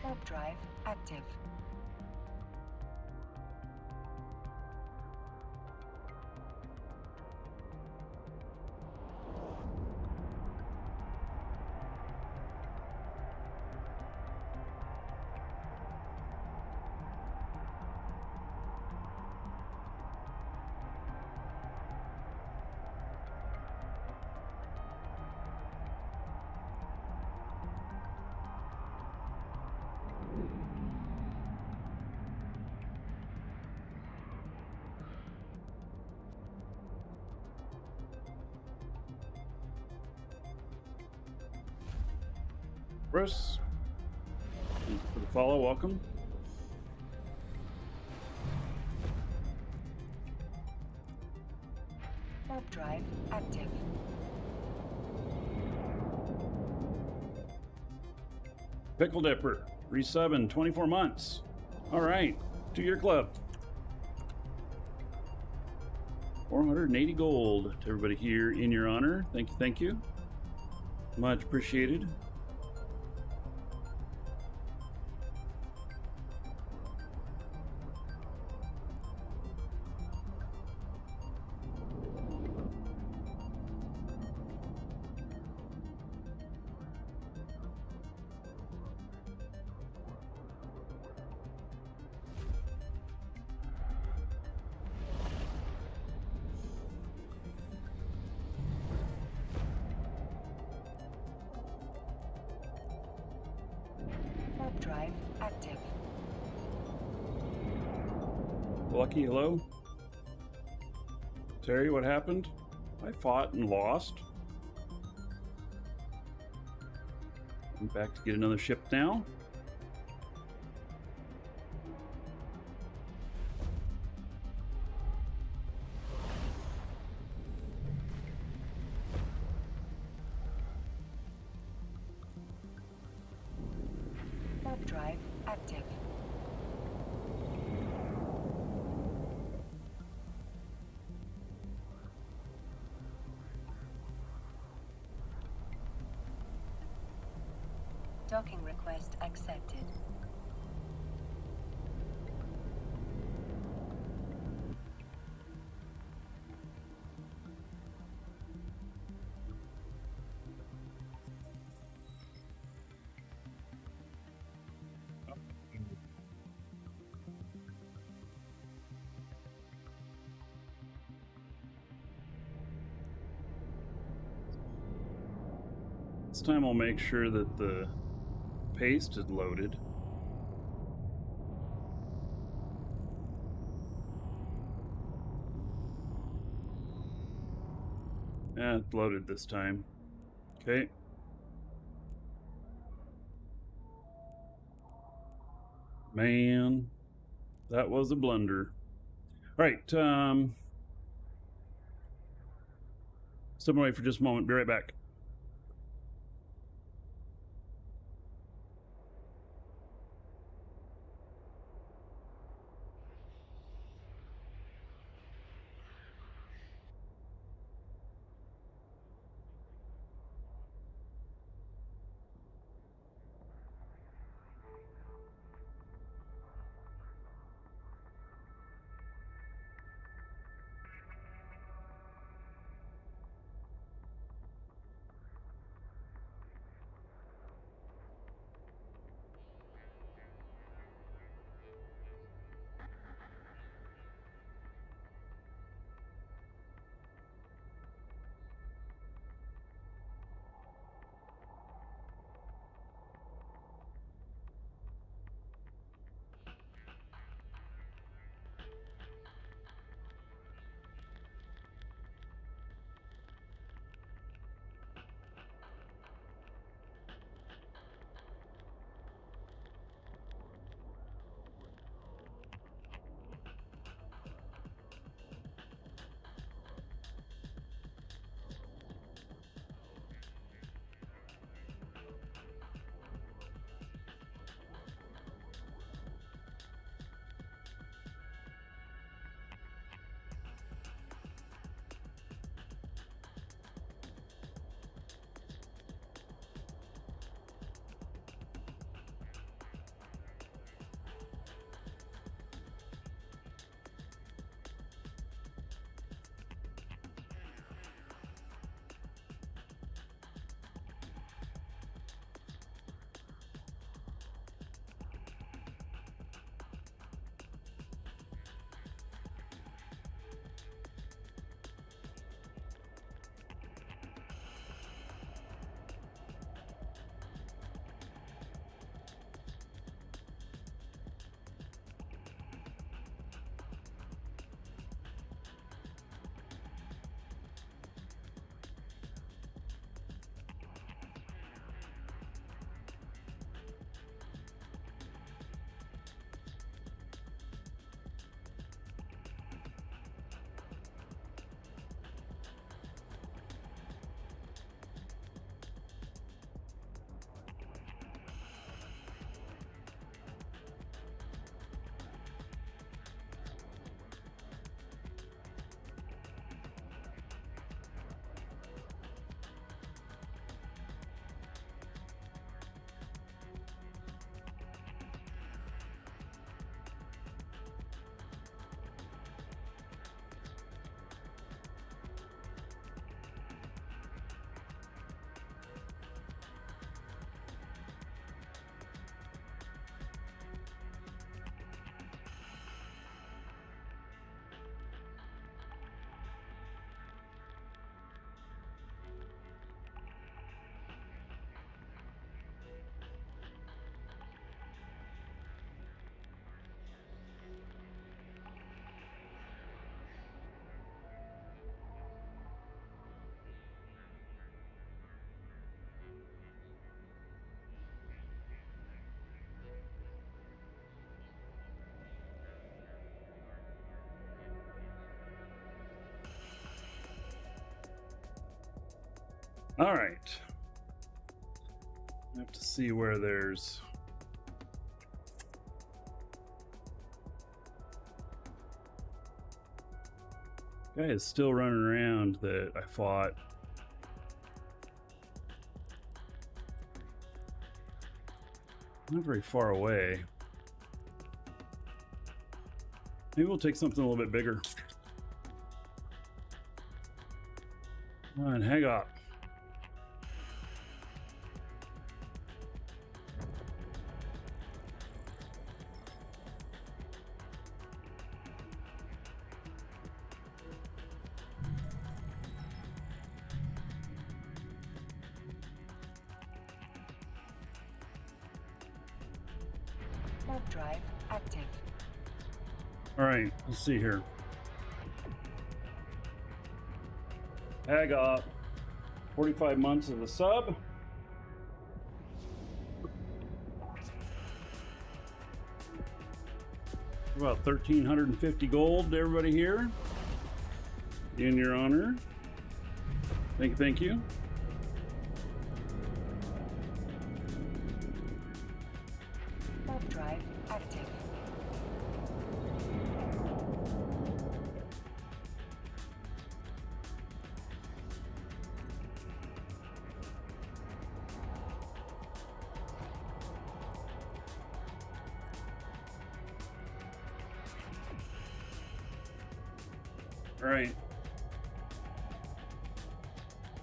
S2: Warp drive active.
S1: Bruce, thank you for the follow. Welcome.
S2: Warp drive active.
S1: Pickle Dipper, resub in 24 months. All right, to your club. 480 gold to everybody here in your honor. Thank you, thank you. Much appreciated.
S2: Warp drive active.
S1: Lucky, hello. Terry, what happened? I fought and lost. I'm back to get another ship now.
S2: Warp drive active. Docking request accepted.
S1: This time I'll make sure that the paste is loaded. Yeah, it's loaded this time. Okay. Man, that was a blunder. All right, step away for just a moment. Be right back. All right. I have to see where there's... guy is still running around that I fought. Not very far away. Maybe we'll take something a little bit bigger. Come on, hang up.
S2: Warp drive active.
S1: All right, let's see here. Hag up. 45 months of a sub. About 1,350 gold to everybody here. In your honor. Thank you, thank you.
S2: Warp drive active.
S1: All right.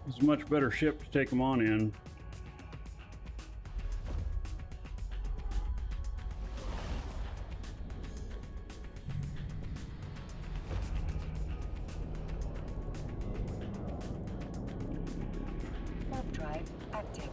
S1: It's a much better ship to take them on in.
S2: Warp drive active.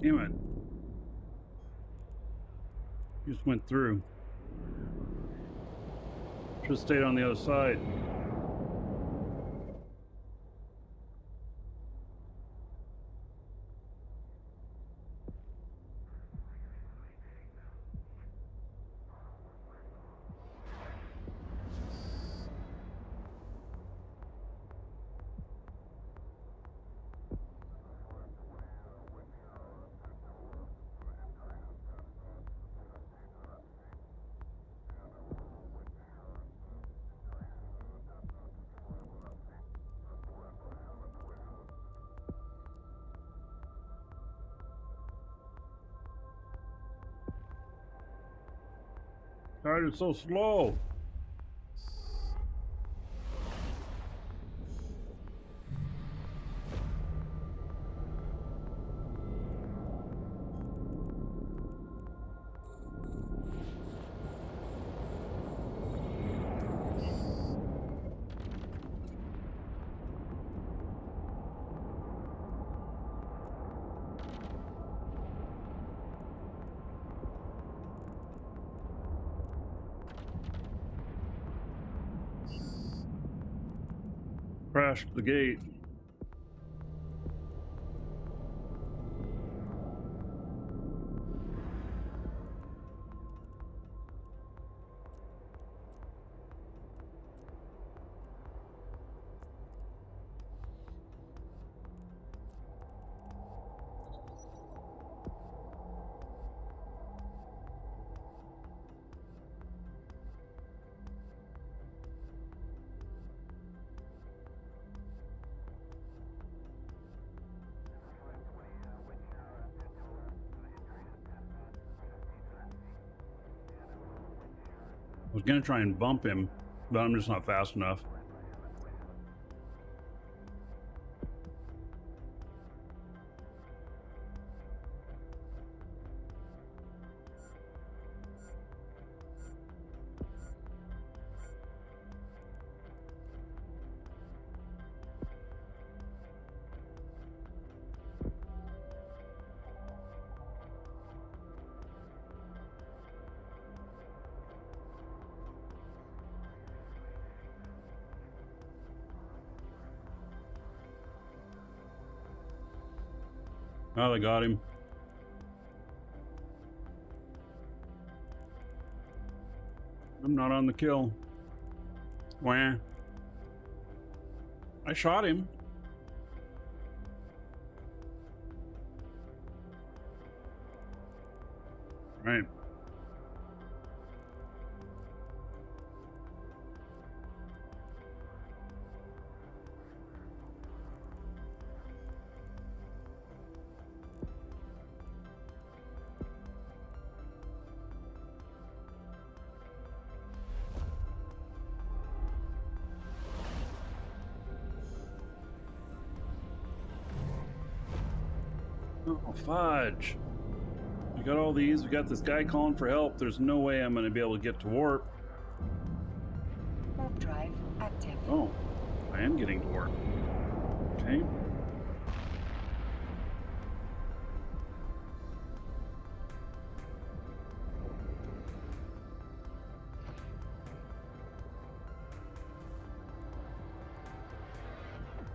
S1: Damn it. Just went through. Should have stayed on the other side. God, it's so slow. Crashed the gate. was gonna try and bump him, but I'm just not fast enough. Oh, they got him. I'm not on the kill. Wah. I shot him. Right. Oh, fudge. We got all these. We got this guy calling for help. There's no way I'm going to be able to get to warp.
S2: Warp drive active.
S1: Oh, I am getting to warp. Okay.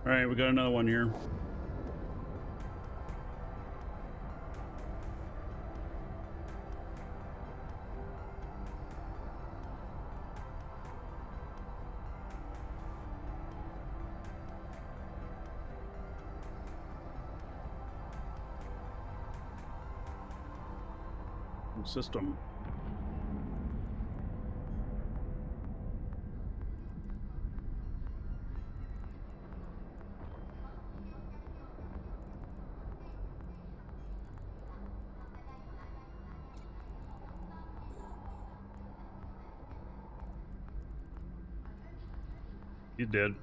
S1: All right, we got another one here. System. You did.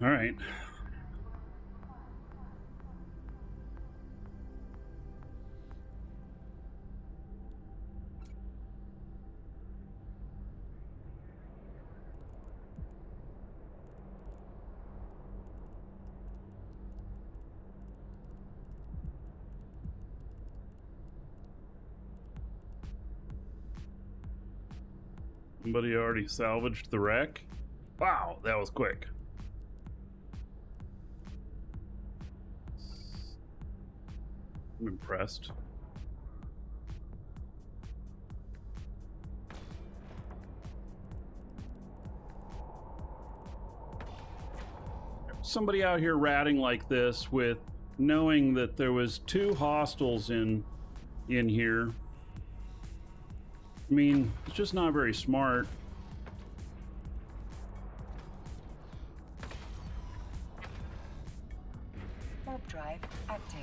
S1: All right. Somebody already salvaged the wreck? Wow, that was quick. I'm impressed. Somebody out here ratting like this with knowing that there was 2 hostiles in here. I mean, it's just not very smart.
S2: Warp drive active.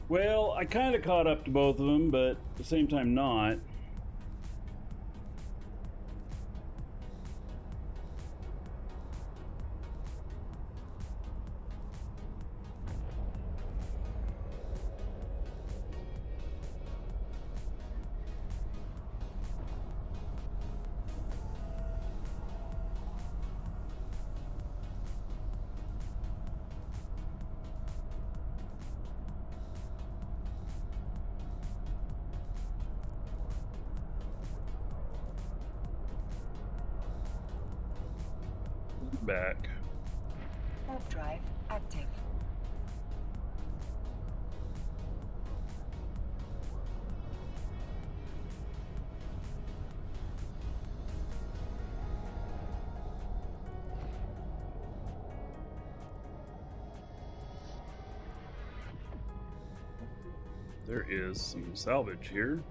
S1: Well, I kind of caught up to both of them, but at the same time not. Back.
S2: Warp drive active.
S1: There is some salvage here.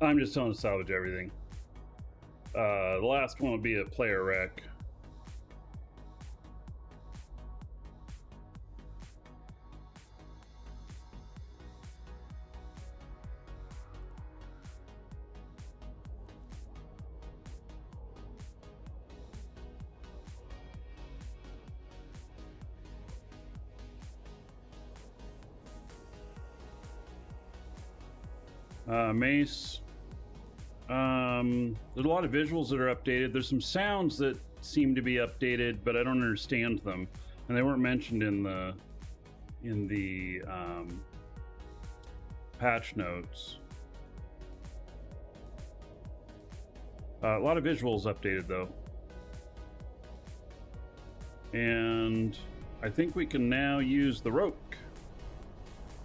S1: I'm just telling to salvage everything. The last one will be a player wreck. Mace. There's a lot of visuals that are updated. There's some sounds that seem to be updated, but I don't understand them, and they weren't mentioned in the patch notes. A lot of visuals updated though, and I think we can now use the roke.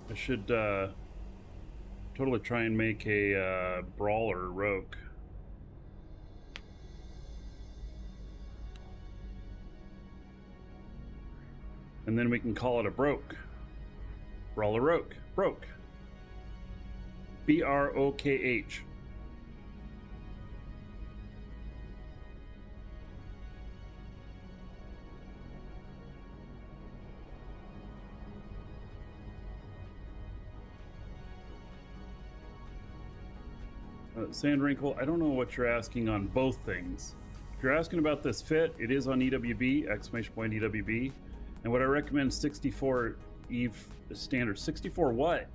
S1: I should totally try and make a brawler roke. And then we can call it a broke. Brawler roke. Broke. B-R-O-K-H. Sand Wrinkle, I don't know what you're asking on both things. If you're asking about this fit, it is on EWB, exclamation point EWB. And what I recommend 64 Eve standard. 64 what?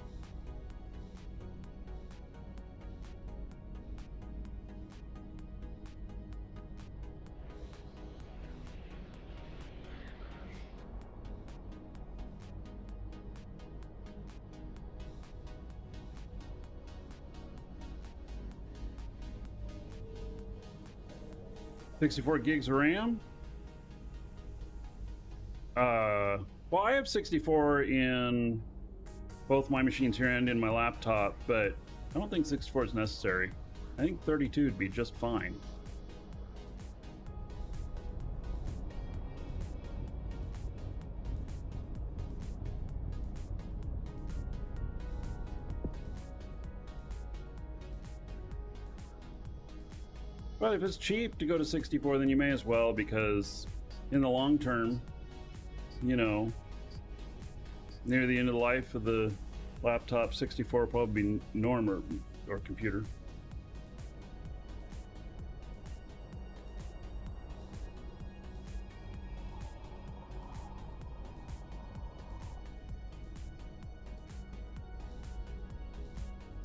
S1: $64 gigs of RAM. Well, I have 64 in both my machines here and in my laptop, but I don't think 64 is necessary. I think 32 would be just fine. But if it's cheap to go to 64, then you may as well, because in the long term, you know, near the end of the life of the laptop, 64 will probably be norm or computer.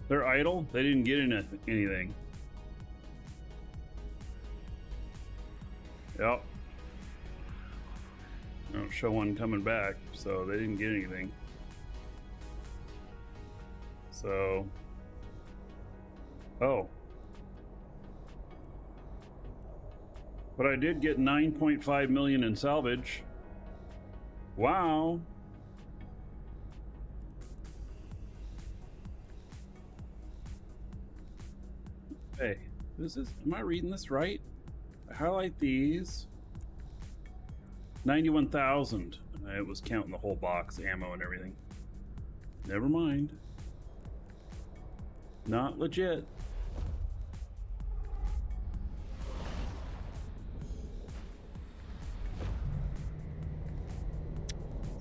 S1: They're idle. They didn't get anything. Yep. I don't show one coming back, so they didn't get anything. So, oh. But I did get 9.5 million in salvage. Wow. Hey, am I reading this right? I highlight these. 91,000. It was counting the whole box, ammo and everything. Never mind. Not legit.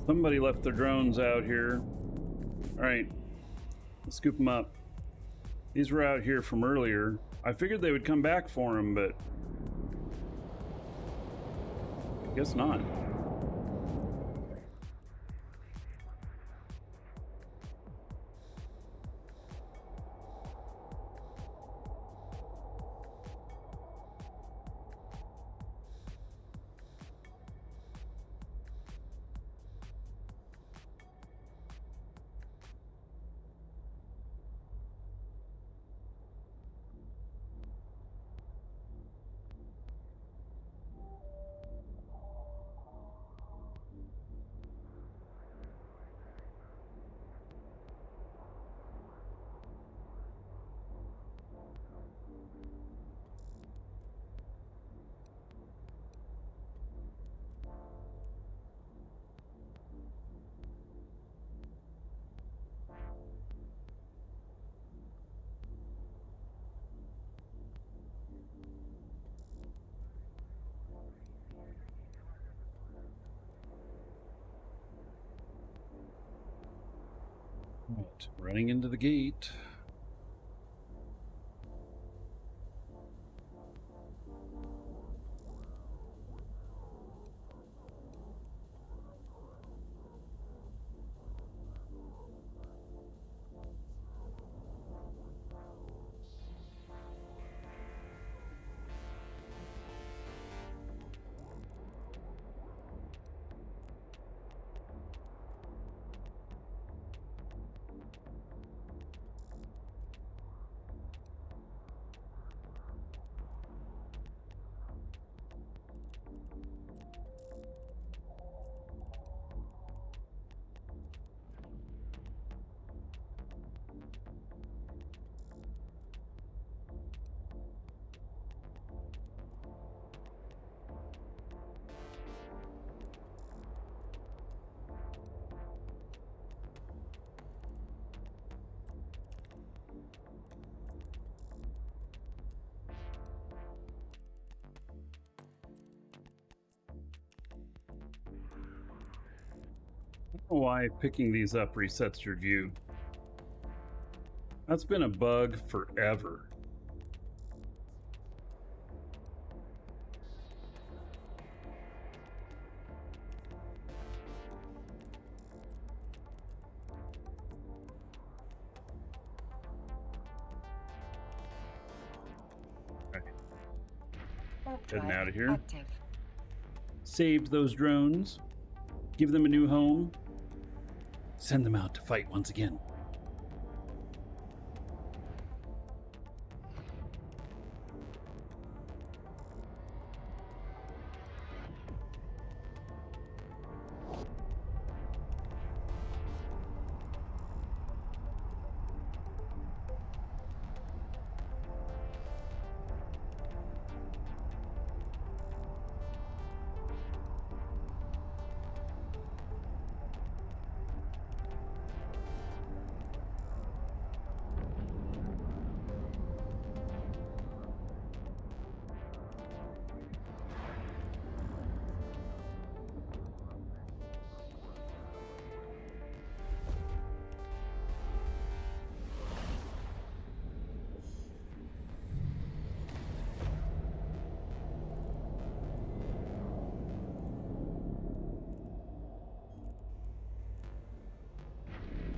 S1: Somebody left their drones out here. All right. Let's scoop them up. These were out here from earlier. I figured they would come back for him, but I guess not. Right, running into the gate. I don't know why picking these up resets your view. That's been a bug forever. Okay.
S2: Warp
S1: Heading
S2: drive
S1: out of here.
S2: active.
S1: Saved those drones. Give them a new home. Send them out to fight once again.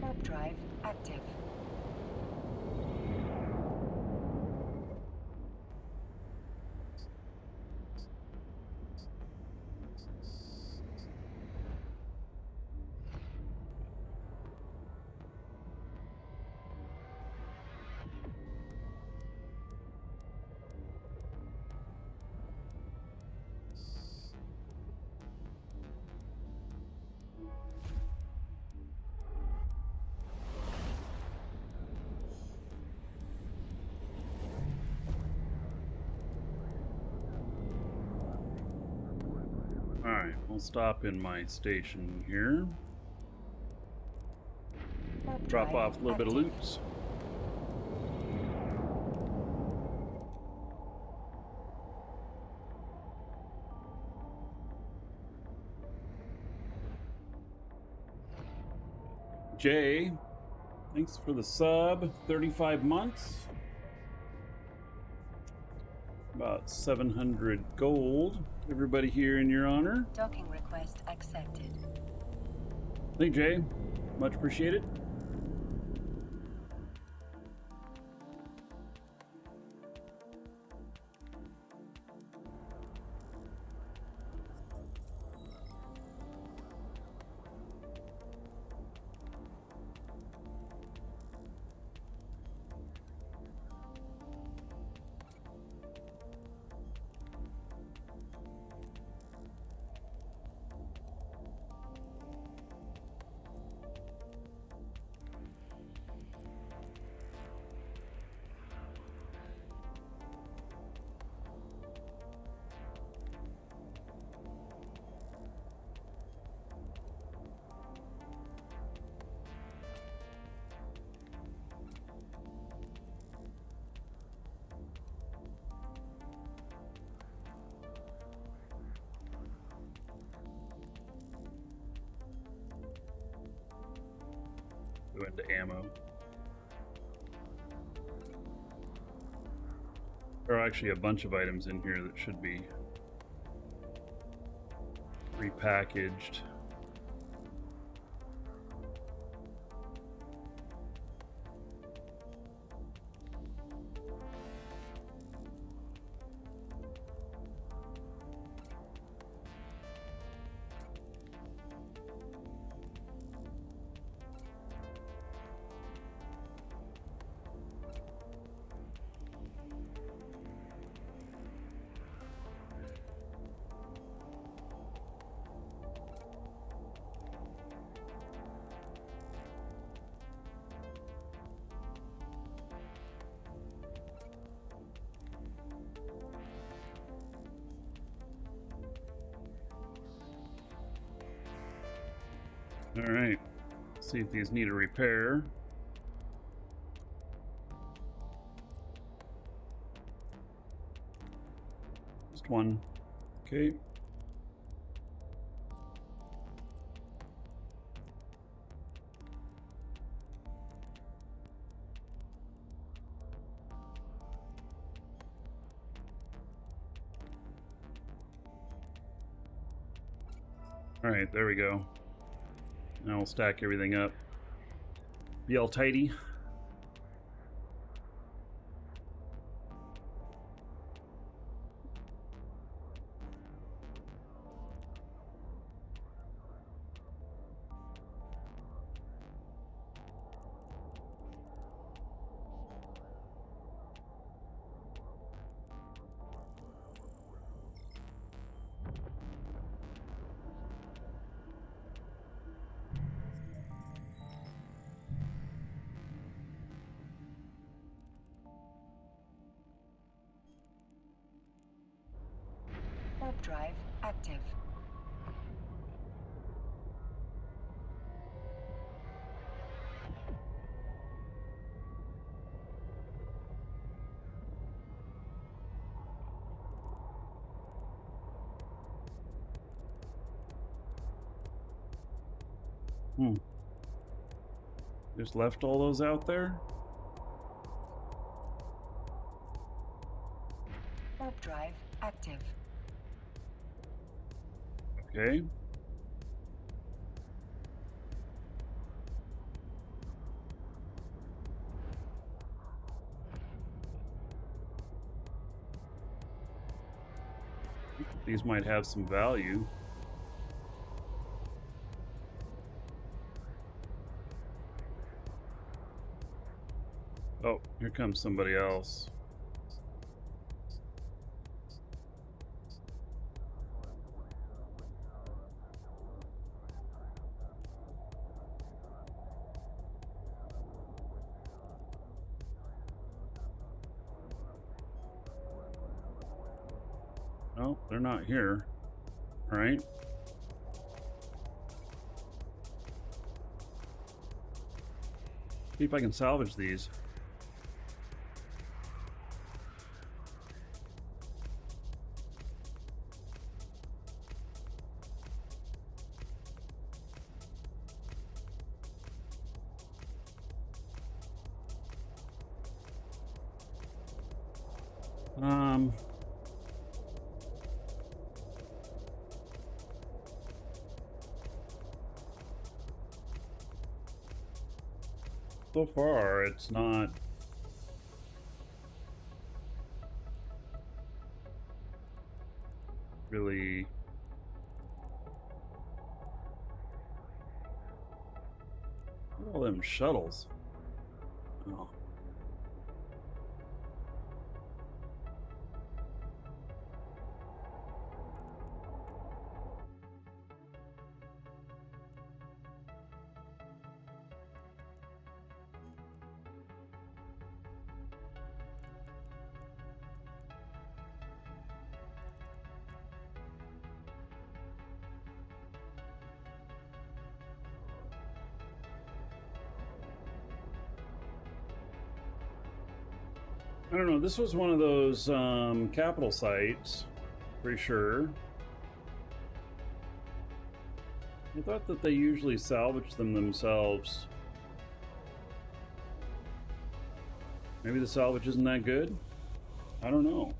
S2: Warp drive active.
S1: Alright, we'll stop in my station here.
S2: Warp
S1: Drop
S2: drive
S1: off a little bit of
S2: active.
S1: loot. Jay, Thanks for the sub. 35 months. About 700 gold. Everybody here in your honor.
S2: Docking request accepted.
S1: Thank you, Jay. Much appreciated. Go into ammo. There are actually a bunch of items in here that should be repackaged. All right, see if these need a repair. Just one. Okay. All right, there we go. Now we'll stack everything up. Be all tidy.
S2: Warp drive active.
S1: Just left all those out there?
S2: Warp drive active.
S1: Okay. These might have some value. Oh, here comes somebody else. Oh, they're not here. All right. See if I can salvage these. So far, it's not really. What are all them shuttles? Oh. I don't know. This was one of those capital sites, pretty sure. I thought that they usually salvage them themselves. Maybe the salvage isn't that good? I don't know.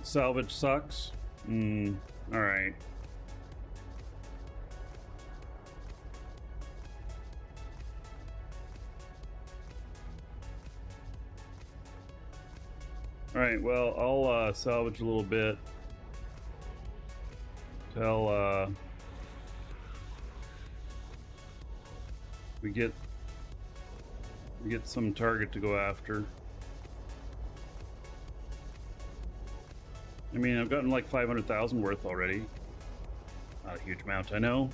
S1: Salvage sucks. All right. All right. Well, I'll salvage a little bit till we get some target to go after. I mean, I've gotten like 500,000 worth already. Not a huge amount, I know.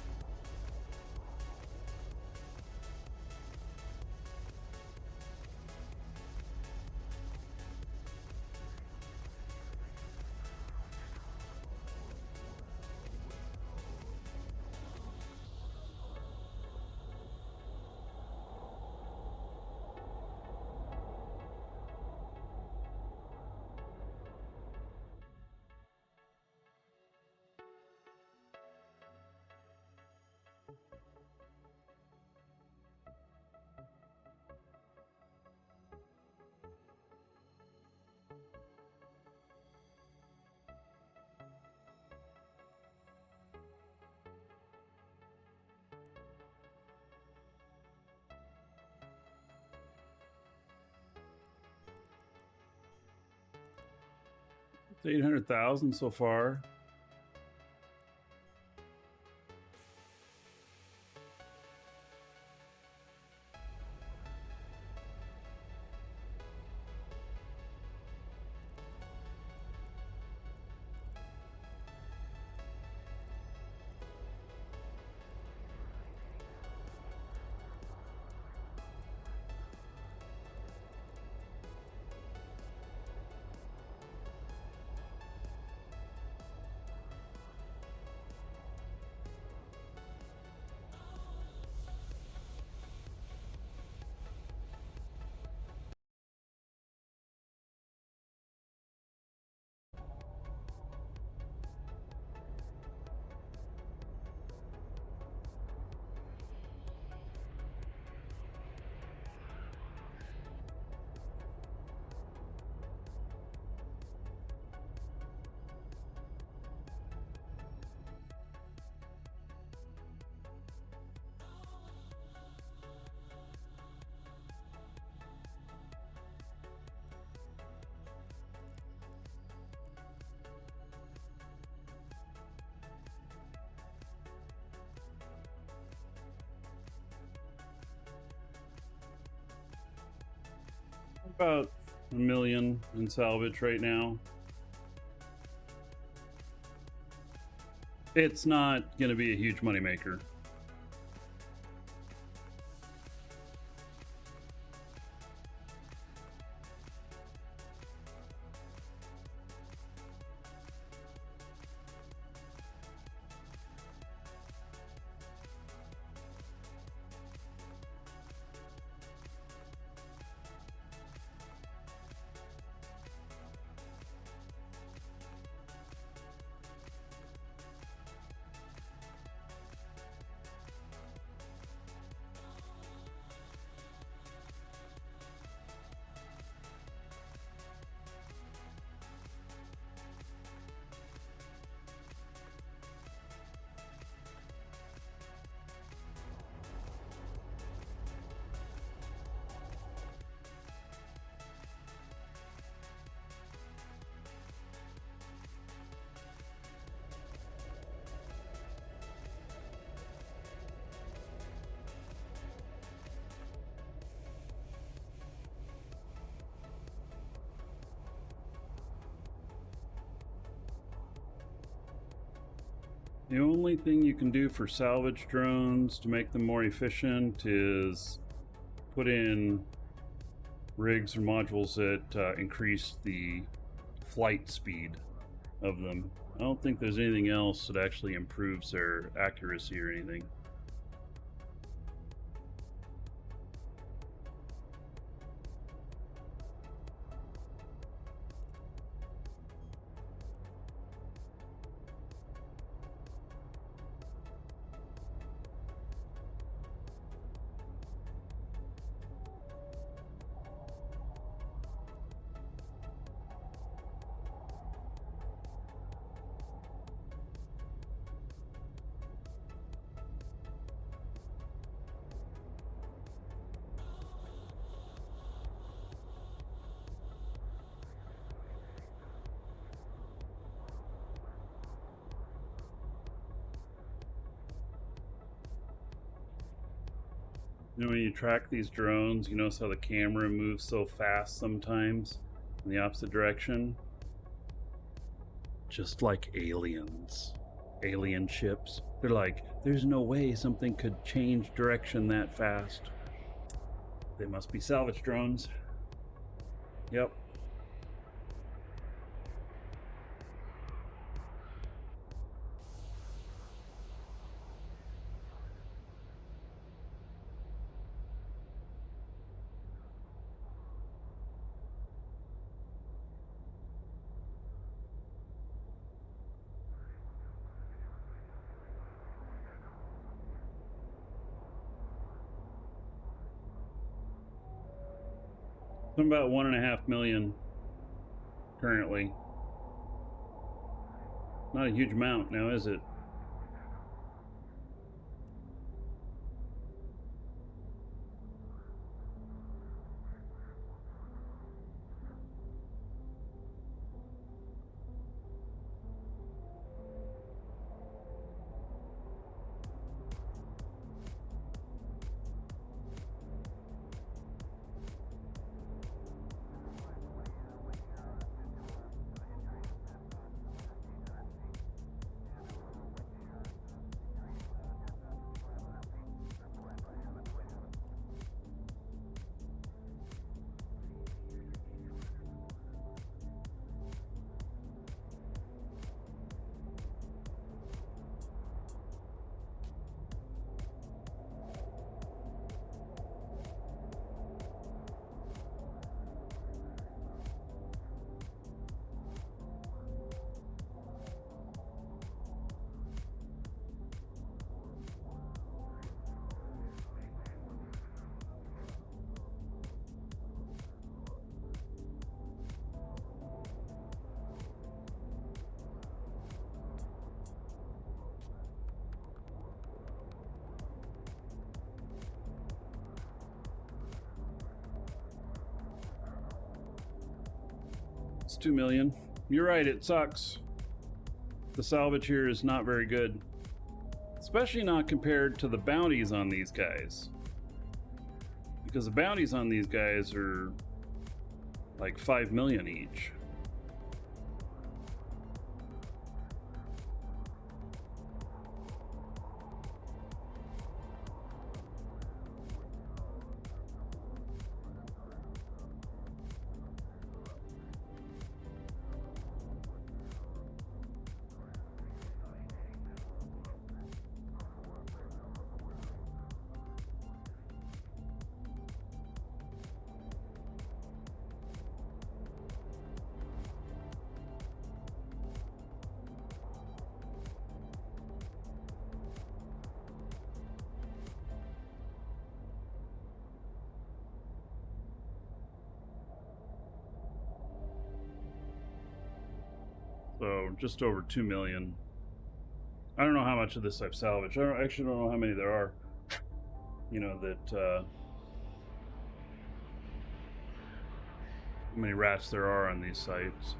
S1: It's 800,000 so far. About 1 million in salvage right now. It's not going to be a huge moneymaker. The only thing you can do for salvage drones to make them more efficient is put in rigs or modules that increase the flight speed of them. I don't think there's anything else that actually improves their accuracy or anything. You know, when you track these drones, you notice how the camera moves so fast sometimes in the opposite direction? Just like aliens. Alien ships. They're like, there's no way something could change direction that fast. They must be salvage drones. Yep. I'm about 1.5 million currently. Not a huge amount now, is it? It's 2 million. You're right, it sucks. The salvage here is not very good. Especially not compared to the bounties on these guys. Because the bounties on these guys are like 5 million each. So just over 2 million. I don't know how much of this I've salvaged. I actually don't know how many there are. You know, that how many rats there are on these sites.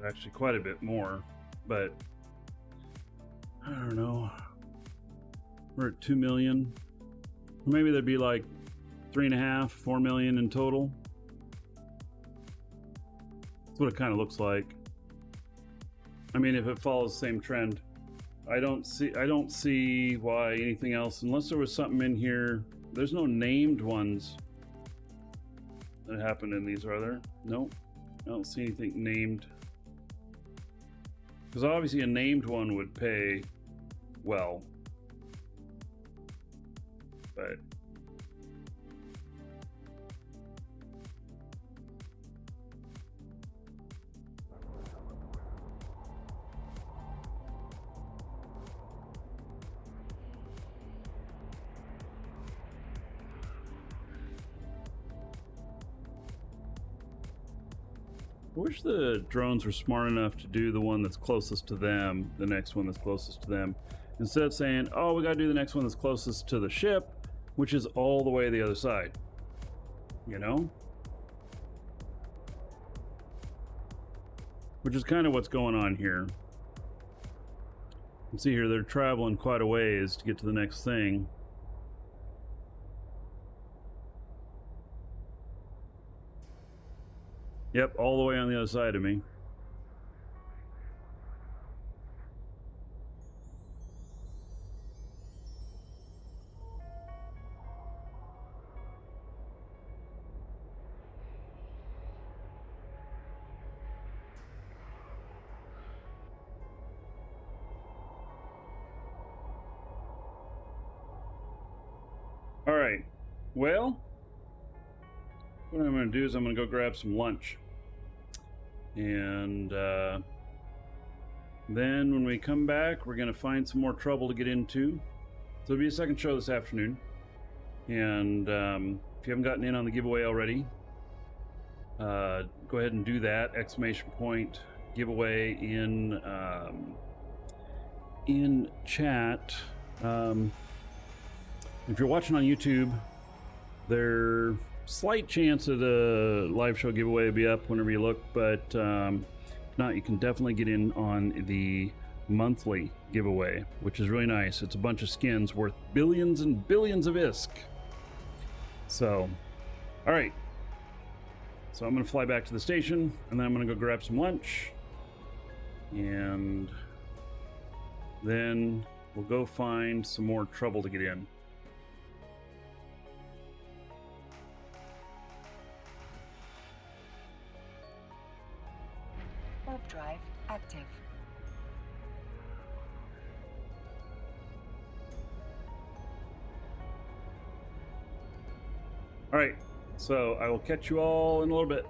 S1: Actually, quite a bit more, but I don't know. We're at 2 million. Maybe there'd be like 3.5, 4 million in total. That's what it kind of looks like. I mean, if it follows the same trend, I don't see why anything else, unless there was something in here. There's no named ones that happened in these, are there? Nope. I don't see anything named. Because obviously a named one would pay well. But I wish the drones were smart enough to do the one that's closest to them, the next one that's closest to them, instead of saying, oh, we gotta do the next one that's closest to the ship, which is all the way the other side. You know? Which is kind of what's going on here. You can see here they're traveling quite a ways to get to the next thing. Yep, all the way on the other side of me. All right, well, what I'm going to do is I'm going to go grab some lunch. And then when we come back, we're going to find some more trouble to get into. So there'll be a second show this afternoon. And if you haven't gotten in on the giveaway already, go ahead and do that. Exclamation point giveaway in chat. If you're watching on YouTube, there's slight chance that a live show giveaway will be up whenever you look, but if not, you can definitely get in on the monthly giveaway, which is really nice. It's a bunch of skins worth billions and billions of ISK. So, all right. So I'm going to fly back to the station, and then I'm going to go grab some lunch, and then we'll go find some more trouble to get in.
S2: Warp drive active.
S1: All right, so I will catch you all in a little bit.